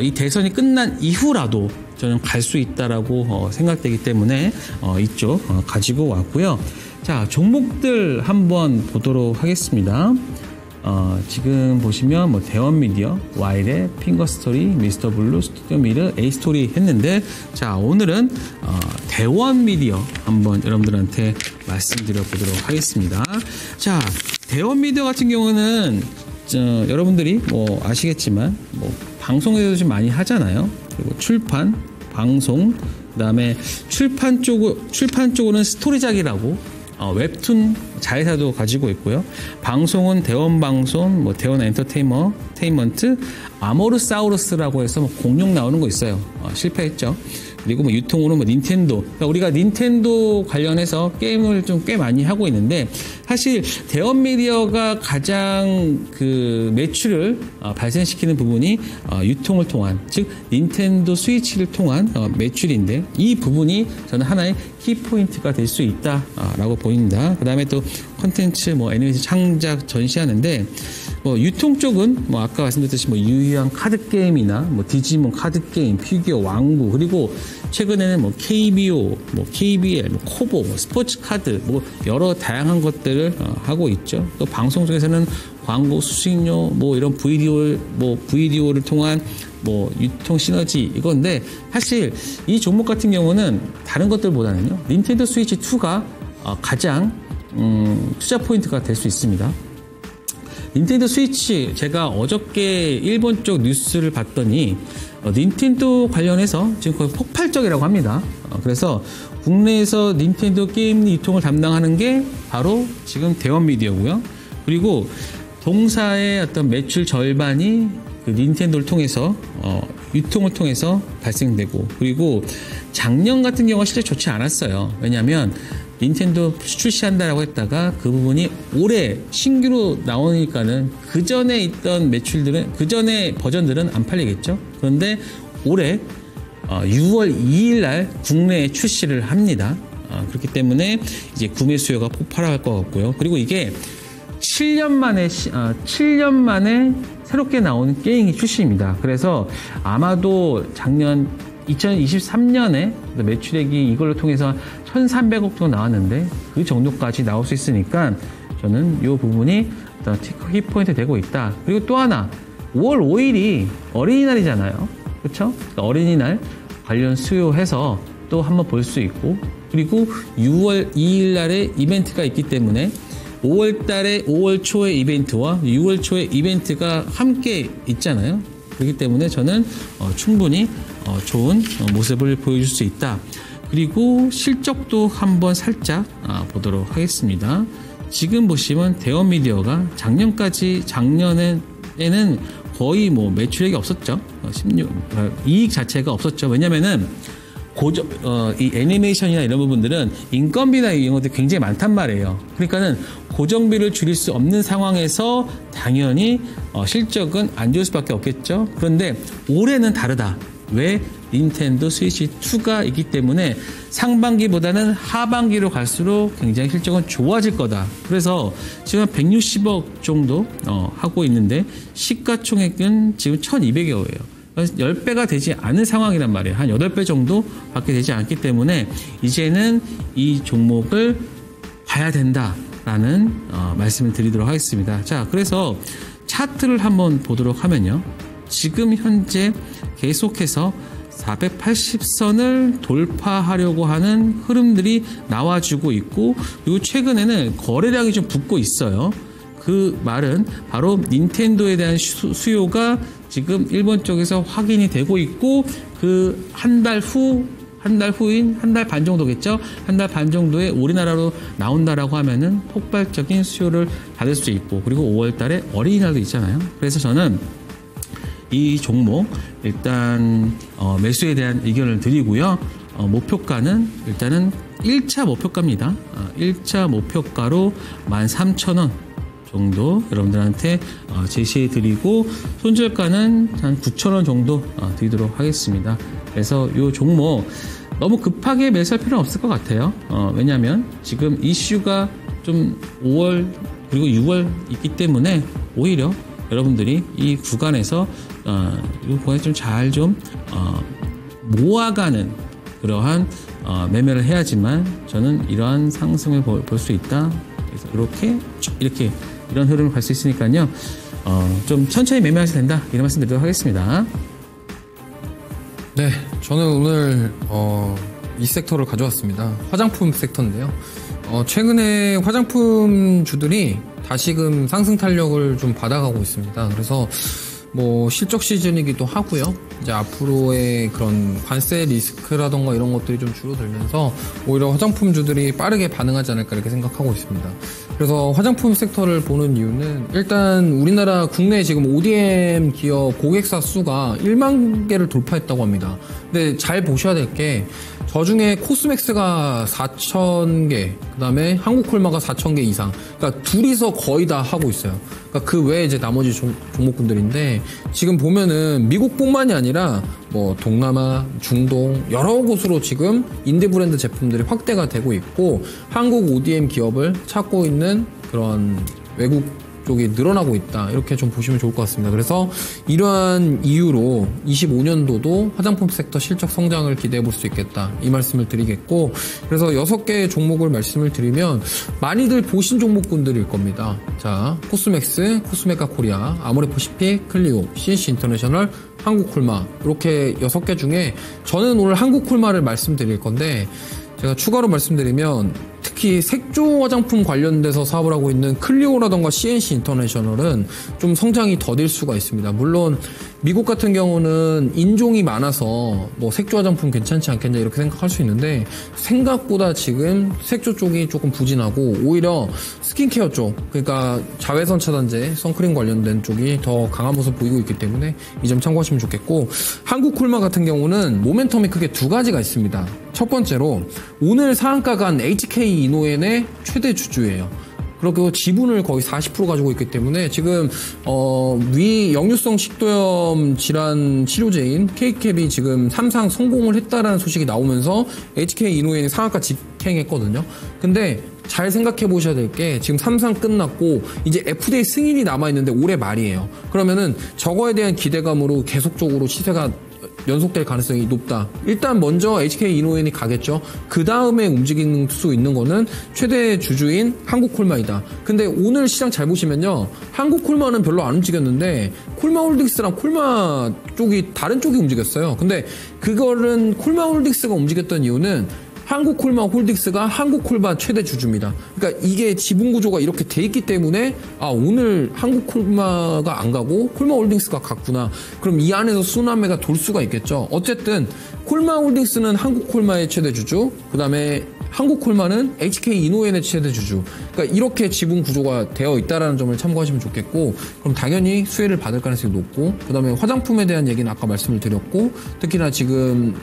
[SPEAKER 3] 이 대선이 끝난 이후라도 저는 갈 수 있다라고 생각되기 때문에 이쪽 가지고 왔고요. 자, 종목들 한번 보도록 하겠습니다. 지금 보시면 뭐 대원미디어, 와이레, 핑거스토리, 미스터블루, 스튜디오미르, A스토리 했는데 자, 오늘은 대원미디어 한번 여러분들한테 말씀드려 보도록 하겠습니다. 자, 대원미디어 같은 경우는 여러분들이 뭐 아시겠지만 뭐 방송에서도 좀 많이 하잖아요. 그리고 출판, 방송, 그다음에 출판 쪽은 스토리작이라고 웹툰 자회사도 가지고 있고요. 방송은 대원방송, 뭐 대원 엔터테인먼트, 아모르사우루스라고 해서 뭐 공룡 나오는 거 있어요. 실패했죠. 그리고 뭐 유통으로 뭐 닌텐도. 그러니까 우리가 닌텐도 관련해서 게임을 좀 꽤 많이 하고 있는데 사실 대원미디어가 가장 그 매출을 발생시키는 부분이 유통을 통한, 즉 닌텐도 스위치를 통한 매출인데 이 부분이 저는 하나의 키포인트가 될 수 있다라고 보입니다. 그 다음에 또 컨텐츠 뭐 애니메이션 창작 전시하는데 뭐 유통 쪽은 뭐 아까 말씀드렸듯이 뭐 유희왕 카드 게임이나 뭐 디지몬 카드 게임, 피규어, 왕구, 그리고 최근에는 뭐 KBO, 뭐 KBL, 뭐 코보, 뭐 스포츠 카드, 뭐 여러 다양한 것들을 하고 있죠. 또 방송 쪽에서는 광고, 수익료, 뭐 이런 VDO를 통한 뭐 유통 시너지 이건데 사실 이 종목 같은 경우는 다른 것들보다는요 닌텐도 스위치 2가 가장 투자 포인트가 될 수 있습니다. 닌텐도 스위치 제가 어저께 일본 쪽 뉴스를 봤더니 닌텐도 관련해서 지금 거의 폭발적이라고 합니다. 그래서 국내에서 닌텐도 게임 유통을 담당하는 게 바로 지금 대원미디어고요. 그리고 동사의 어떤 매출 절반이 그 닌텐도를 통해서 유통을 통해서 발생되고, 그리고 작년 같은 경우가 실제 좋지 않았어요. 왜냐하면 닌텐도 출시한다라고 했다가 그 부분이 올해 신규로 나오니까는 그 전에 있던 매출들은, 그 전에 버전들은 안 팔리겠죠. 그런데 올해 6월 2일 날 국내에 출시를 합니다. 그렇기 때문에 이제 구매 수요가 폭발할 것 같고요. 그리고 이게 7년 만에 새롭게 나온 게임이 출시입니다. 그래서 아마도 작년 2023년에 매출액이 이걸로 통해서 1,300억 정도 나왔는데 그 정도까지 나올 수 있으니까 저는 이 부분이 키포인트 되고 있다. 그리고 또 하나, 5월 5일이 어린이날이잖아요. 그렇죠? 그러니까 어린이날 관련 수요해서 또 한번 볼 수 있고, 그리고 6월 2일 날에 이벤트가 있기 때문에 5월 초의 이벤트와 6월 초의 이벤트가 함께 있잖아요. 그렇기 때문에 저는 충분히 좋은 모습을 보여줄 수 있다. 그리고 실적도 한번 살짝 보도록 하겠습니다. 지금 보시면 대원미디어가 작년에는 거의 뭐 매출액이 없었죠. 이익 자체가 없었죠. 왜냐면은 이 애니메이션이나 이런 부분들은 인건비나 이런 것들이 굉장히 많단 말이에요. 그러니까는 고정비를 줄일 수 없는 상황에서 당연히 실적은 안 좋을 수밖에 없겠죠. 그런데 올해는 다르다. 왜? 닌텐도 스위치 2가 있기 때문에 상반기보다는 하반기로 갈수록 굉장히 실적은 좋아질 거다. 그래서 지금 160억 정도 하고 있는데 시가총액은 지금 1,200억이에요. 10배가 되지 않은 상황이란 말이에요. 한 8배 정도 밖에 되지 않기 때문에 이제는 이 종목을 봐야 된다라는 말씀을 드리도록 하겠습니다. 자, 그래서 차트를 한번 보도록 하면요. 지금 현재 계속해서 480선을 돌파하려고 하는 흐름들이 나와주고 있고, 그리고 최근에는 거래량이 좀 붙고 있어요. 그 말은 바로 닌텐도에 대한 수요가 지금 일본 쪽에서 확인이 되고 있고, 그 한 달 후인 한 달 반 정도겠죠? 한 달 반 정도에 우리나라로 나온다라고 하면은 폭발적인 수요를 받을 수 있고, 그리고 5월 달에 어린이날도 있잖아요. 그래서 저는 이 종목 일단 매수에 대한 의견을 드리고요. 목표가는 일단은 1차 목표가입니다. 1차 목표가로 13,000원 정도 여러분들한테 제시해 드리고, 손절가는 한 9,000원 정도 드리도록 하겠습니다. 그래서 이 종목 너무 급하게 매수할 필요는 없을 것 같아요. 왜냐하면 지금 이슈가 좀 5월 그리고 6월 있기 때문에 오히려 여러분들이 이 구간에서 이 구간에 좀 잘 좀 모아가는 그러한 매매를 해야지만 저는 이러한 상승을 볼 수 있다. 그래서 이렇게 이런 흐름을 갈 수 있으니까요. 좀 천천히 매매하셔도 된다. 이런 말씀 드리도록 하겠습니다.
[SPEAKER 2] 네, 저는 오늘 이 섹터를 가져왔습니다. 화장품 섹터인데요. 최근에 화장품 주들이 다시금 상승 탄력을 좀 받아가고 있습니다. 그래서 뭐 실적 시즌이기도 하고요. 이제 앞으로의 그런 관세 리스크라던가 이런 것들이 좀 줄어들면서 오히려 화장품주들이 빠르게 반응하지 않을까 이렇게 생각하고 있습니다. 그래서 화장품 섹터를 보는 이유는 일단 우리나라 국내 지금 ODM 기업 고객사 수가 1만 개를 돌파했다고 합니다. 근데 잘 보셔야 될 게 저 중에 코스맥스가 4,000개, 그 다음에 한국콜마가 4,000개 이상. 그러니까 둘이서 거의 다 하고 있어요. 그러니까 그 외에 이제 나머지 종목군들인데 지금 보면은 미국뿐만이 아니라 뭐 동남아, 중동 여러 곳으로 지금 인디 브랜드 제품들이 확대가 되고 있고, 한국 ODM 기업을 찾고 있는 그런 외국 쪽이 늘어나고 있다. 이렇게 좀 보시면 좋을 것 같습니다. 그래서 이러한 이유로 25년도도 화장품 섹터 실적 성장을 기대해 볼 수 있겠다. 이 말씀을 드리겠고, 그래서 6개의 종목을 말씀을 드리면 많이들 보신 종목군들일 겁니다. 자, 코스맥스, 코스메카 코리아, 아모레퍼시픽, 클리오, CNC 인터내셔널, 한국콜마, 이렇게 6개 중에 저는 오늘 한국콜마를 말씀드릴 건데, 제가 추가로 말씀드리면 특히 색조 화장품 관련돼서 사업을 하고 있는 클리오라던가 CNC 인터내셔널은 좀 성장이 더딜 수가 있습니다. 물론 미국 같은 경우는 인종이 많아서 뭐 색조 화장품 괜찮지 않겠냐 이렇게 생각할 수 있는데, 생각보다 지금 색조 쪽이 조금 부진하고 오히려 스킨케어 쪽, 그러니까 자외선 차단제, 선크림 관련된 쪽이 더 강한 모습 보이고 있기 때문에 이 점 참고하시면 좋겠고, 한국콜마 같은 경우는 모멘텀이 크게 두 가지가 있습니다. 첫 번째로 오늘 상한가 간 HK 이노엔의 최대 주주예요. 그리고 지분을 거의 40% 가지고 있기 때문에 지금 위 역류성 식도염 질환 치료제인 K캡이 지금 3상 성공을 했다라는 소식이 나오면서 HK 이노엔이 상한가 직행했거든요. 근데 잘 생각해 보셔야 될 게 지금 3상 끝났고 이제 FDA 승인이 남아 있는데 올해 말이에요. 그러면은 저거에 대한 기대감으로 계속적으로 시세가 연속될 가능성이 높다. 일단 먼저 HK 이노엔이 가겠죠. 그 다음에 움직일 수 있는 거는 최대 주주인 한국콜마이다. 근데 오늘 시장 잘 보시면요, 한국콜마는 별로 안 움직였는데 콜마홀딩스랑 콜마 쪽이 다른 쪽이 움직였어요. 근데 그거는 콜마홀딩스가 움직였던 이유는 한국콜마 홀딩스가 한국콜마 최대 주주입니다. 그러니까 이게 지분 구조가 이렇게 돼 있기 때문에 오늘 한국콜마가 안 가고 콜마홀딩스가 갔구나. 그럼 이 안에서 순환매가 돌 수가 있겠죠. 어쨌든 콜마홀딩스는 한국콜마의 최대 주주, 그 다음에 한국콜마는 HK 이노엔의 최대 주주. 그러니까 이렇게 지분 구조가 되어 있다라는 점을 참고하시면 좋겠고, 그럼 당연히 수혜를 받을 가능성이 높고, 그 다음에 화장품에 대한 얘기는 아까 말씀을 드렸고, 특히나 지금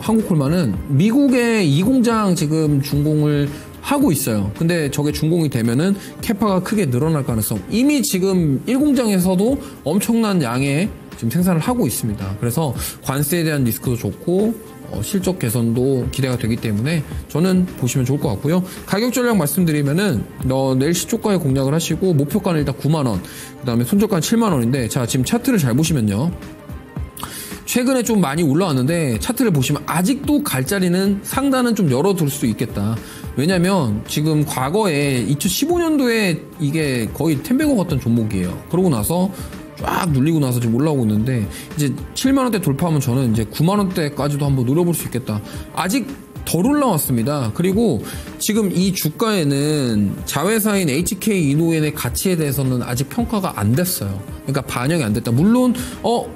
[SPEAKER 2] 한국콜마는 미국의 이 공장 지금 준공을 하고 있어요. 근데 저게 준공이 되면은 캐파가 크게 늘어날 가능성. 이미 지금 1공장에서도 엄청난 양의 지금 생산을 하고 있습니다. 그래서 관세에 대한 리스크도 좋고 실적 개선도 기대가 되기 때문에 저는 보시면 좋을 것 같고요. 가격 전략 말씀드리면은 내일 시초가에 공략을 하시고 목표가는 일단 9만원, 그 다음에 손절가는 7만원인데 자 지금 차트를 잘 보시면요. 최근에 좀 많이 올라왔는데 차트를 보시면 아직도 갈 자리는 상단은 좀 열어둘 수 있겠다. 왜냐면 지금 과거에 2015년도에 이게 거의 텐베거 같던 종목이에요. 그러고 나서 쫙 눌리고 나서 지금 올라오고 있는데 이제 7만원대 돌파하면 저는 이제 9만원대까지도 한번 노려볼 수 있겠다. 아직 덜 올라왔습니다. 그리고 지금 이 주가에는 자회사인 HK 이노엔의 가치에 대해서는 아직 평가가 안 됐어요. 그러니까 반영이 안 됐다. 물론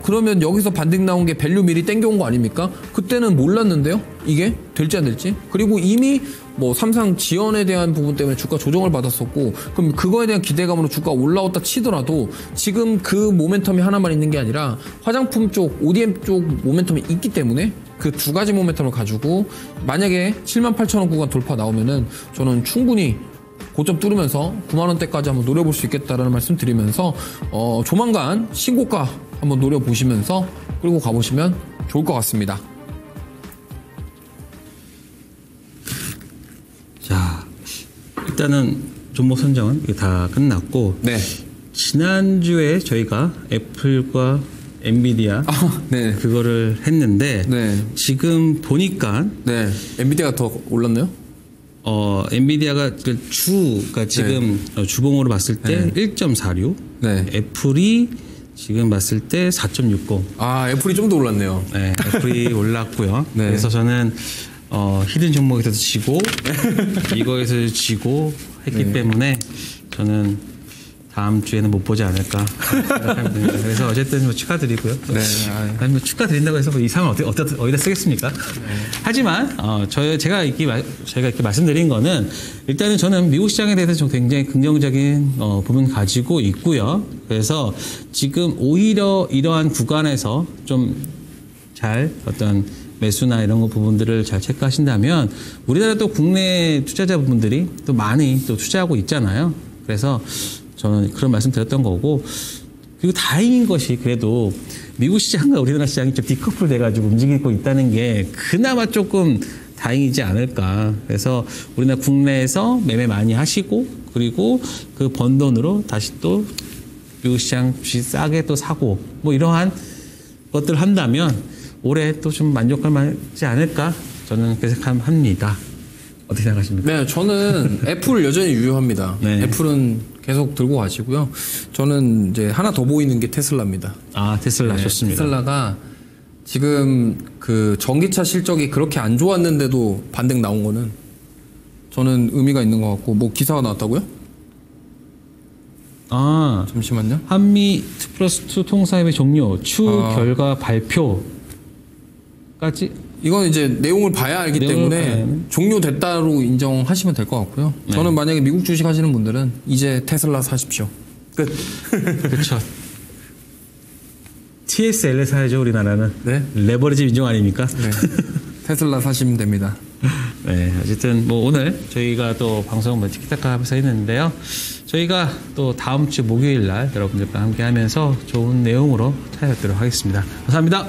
[SPEAKER 2] 그러면 여기서 반등 나온 게 밸류 미리 땡겨온 거 아닙니까? 그때는 몰랐는데요. 이게 될지 안 될지. 그리고 이미 뭐 삼성 지연에 대한 부분 때문에 주가 조정을 받았었고 그럼 그거에 대한 기대감으로 주가 올라왔다 치더라도 지금 그 모멘텀이 하나만 있는 게 아니라 화장품 쪽, ODM 쪽 모멘텀이 있기 때문에 그 두 가지 모멘텀을 가지고 만약에 78,000원 구간 돌파 나오면은 저는 충분히 고점 뚫으면서 9만원대까지 한번 노려볼 수 있겠다라는 말씀 드리면서 조만간 신고가 한번 노려보시면서 끌고 가보시면 좋을 것 같습니다.
[SPEAKER 3] 자, 일단은 종목 선정은 다 끝났고
[SPEAKER 2] 네.
[SPEAKER 3] 지난주에 저희가 애플과 엔비디아
[SPEAKER 2] 네.
[SPEAKER 3] 그거를 했는데
[SPEAKER 2] 네.
[SPEAKER 3] 지금 보니까
[SPEAKER 2] 네. 엔비디아가 더 올랐나요?
[SPEAKER 3] 엔비디아가 그러니까 지금 주봉으로 봤을 때 1.46,
[SPEAKER 2] 네.
[SPEAKER 3] 애플이 지금 봤을 때 4.60.
[SPEAKER 2] 아, 애플이 좀 더 올랐네요.
[SPEAKER 3] 네, 애플이 올랐고요.
[SPEAKER 2] 네.
[SPEAKER 3] 그래서 저는 히든 종목에서도 지고 이거에서 지고 했기
[SPEAKER 2] 네.
[SPEAKER 3] 때문에 저는 다음 주에는 못 보지 않을까 생각합니다. 그래서 어쨌든 뭐 축하드리고요.
[SPEAKER 2] 네.
[SPEAKER 3] 아니 뭐 축하드린다고 해서 뭐 이 상을 어디다 쓰겠습니까? 네. 하지만 제가 이렇게 말씀드린 거는 일단은 저는 미국 시장에 대해서 좀 굉장히 긍정적인 부분 가지고 있고요. 그래서 지금 오히려 이러한 구간에서 좀 잘 어떤 매수나 이런 거 부분들을 잘 체크하신다면 우리나라 또 국내 투자자분들이 또 많이 또 투자하고 있잖아요. 그래서 저는 그런 말씀 드렸던 거고, 그리고 다행인 것이 그래도 미국 시장과 우리나라 시장이 좀 디커플 돼가지고 움직이고 있다는 게 그나마 조금 다행이지 않을까. 그래서 우리나라 국내에서 매매 많이 하시고 그리고 그 번 돈으로 다시 또 미국 시장 주식 싸게 또 사고 뭐 이러한 것들 한다면 올해 또 좀 만족할 만하지 않을까 저는 그렇게 생각합니다. 어떻게 생각하십니까?
[SPEAKER 2] 네, 저는 애플 여전히 유효합니다.
[SPEAKER 3] 네.
[SPEAKER 2] 애플은 계속 들고 가시고요. 저는 이제 하나 더 보이는 게 테슬라입니다.
[SPEAKER 3] 아, 테슬라
[SPEAKER 2] 네,
[SPEAKER 3] 좋습니다.
[SPEAKER 2] 테슬라가 지금 그 전기차 실적이 그렇게 안 좋았는데도 반등 나온 거는 저는 의미가 있는 것 같고, 뭐 기사가 나왔다고요?
[SPEAKER 3] 아,
[SPEAKER 2] 잠시만요.
[SPEAKER 3] 한미 2+2 통사협의 종료, 추후 결과 발표까지.
[SPEAKER 2] 이건 이제 내용을 봐야 알기
[SPEAKER 3] 내용을
[SPEAKER 2] 때문에
[SPEAKER 3] 봐야
[SPEAKER 2] 종료됐다로 인정하시면 될 것 같고요.
[SPEAKER 3] 네.
[SPEAKER 2] 저는 만약에 미국 주식 하시는 분들은 이제 테슬라 사십시오. 끝.
[SPEAKER 3] 그렇죠. TSL에 사야죠, 우리나라는.
[SPEAKER 2] 네.
[SPEAKER 3] 레버리지 민족 아닙니까?
[SPEAKER 2] 네. 테슬라 사시면 됩니다.
[SPEAKER 3] 네, 어쨌든 뭐 오늘 저희가 또 방송 뭐 티키타카 하면서 했는데요. 저희가 또 다음 주 목요일 날 여러분들과 함께 하면서 좋은 내용으로 찾아뵙도록 하겠습니다. 감사합니다.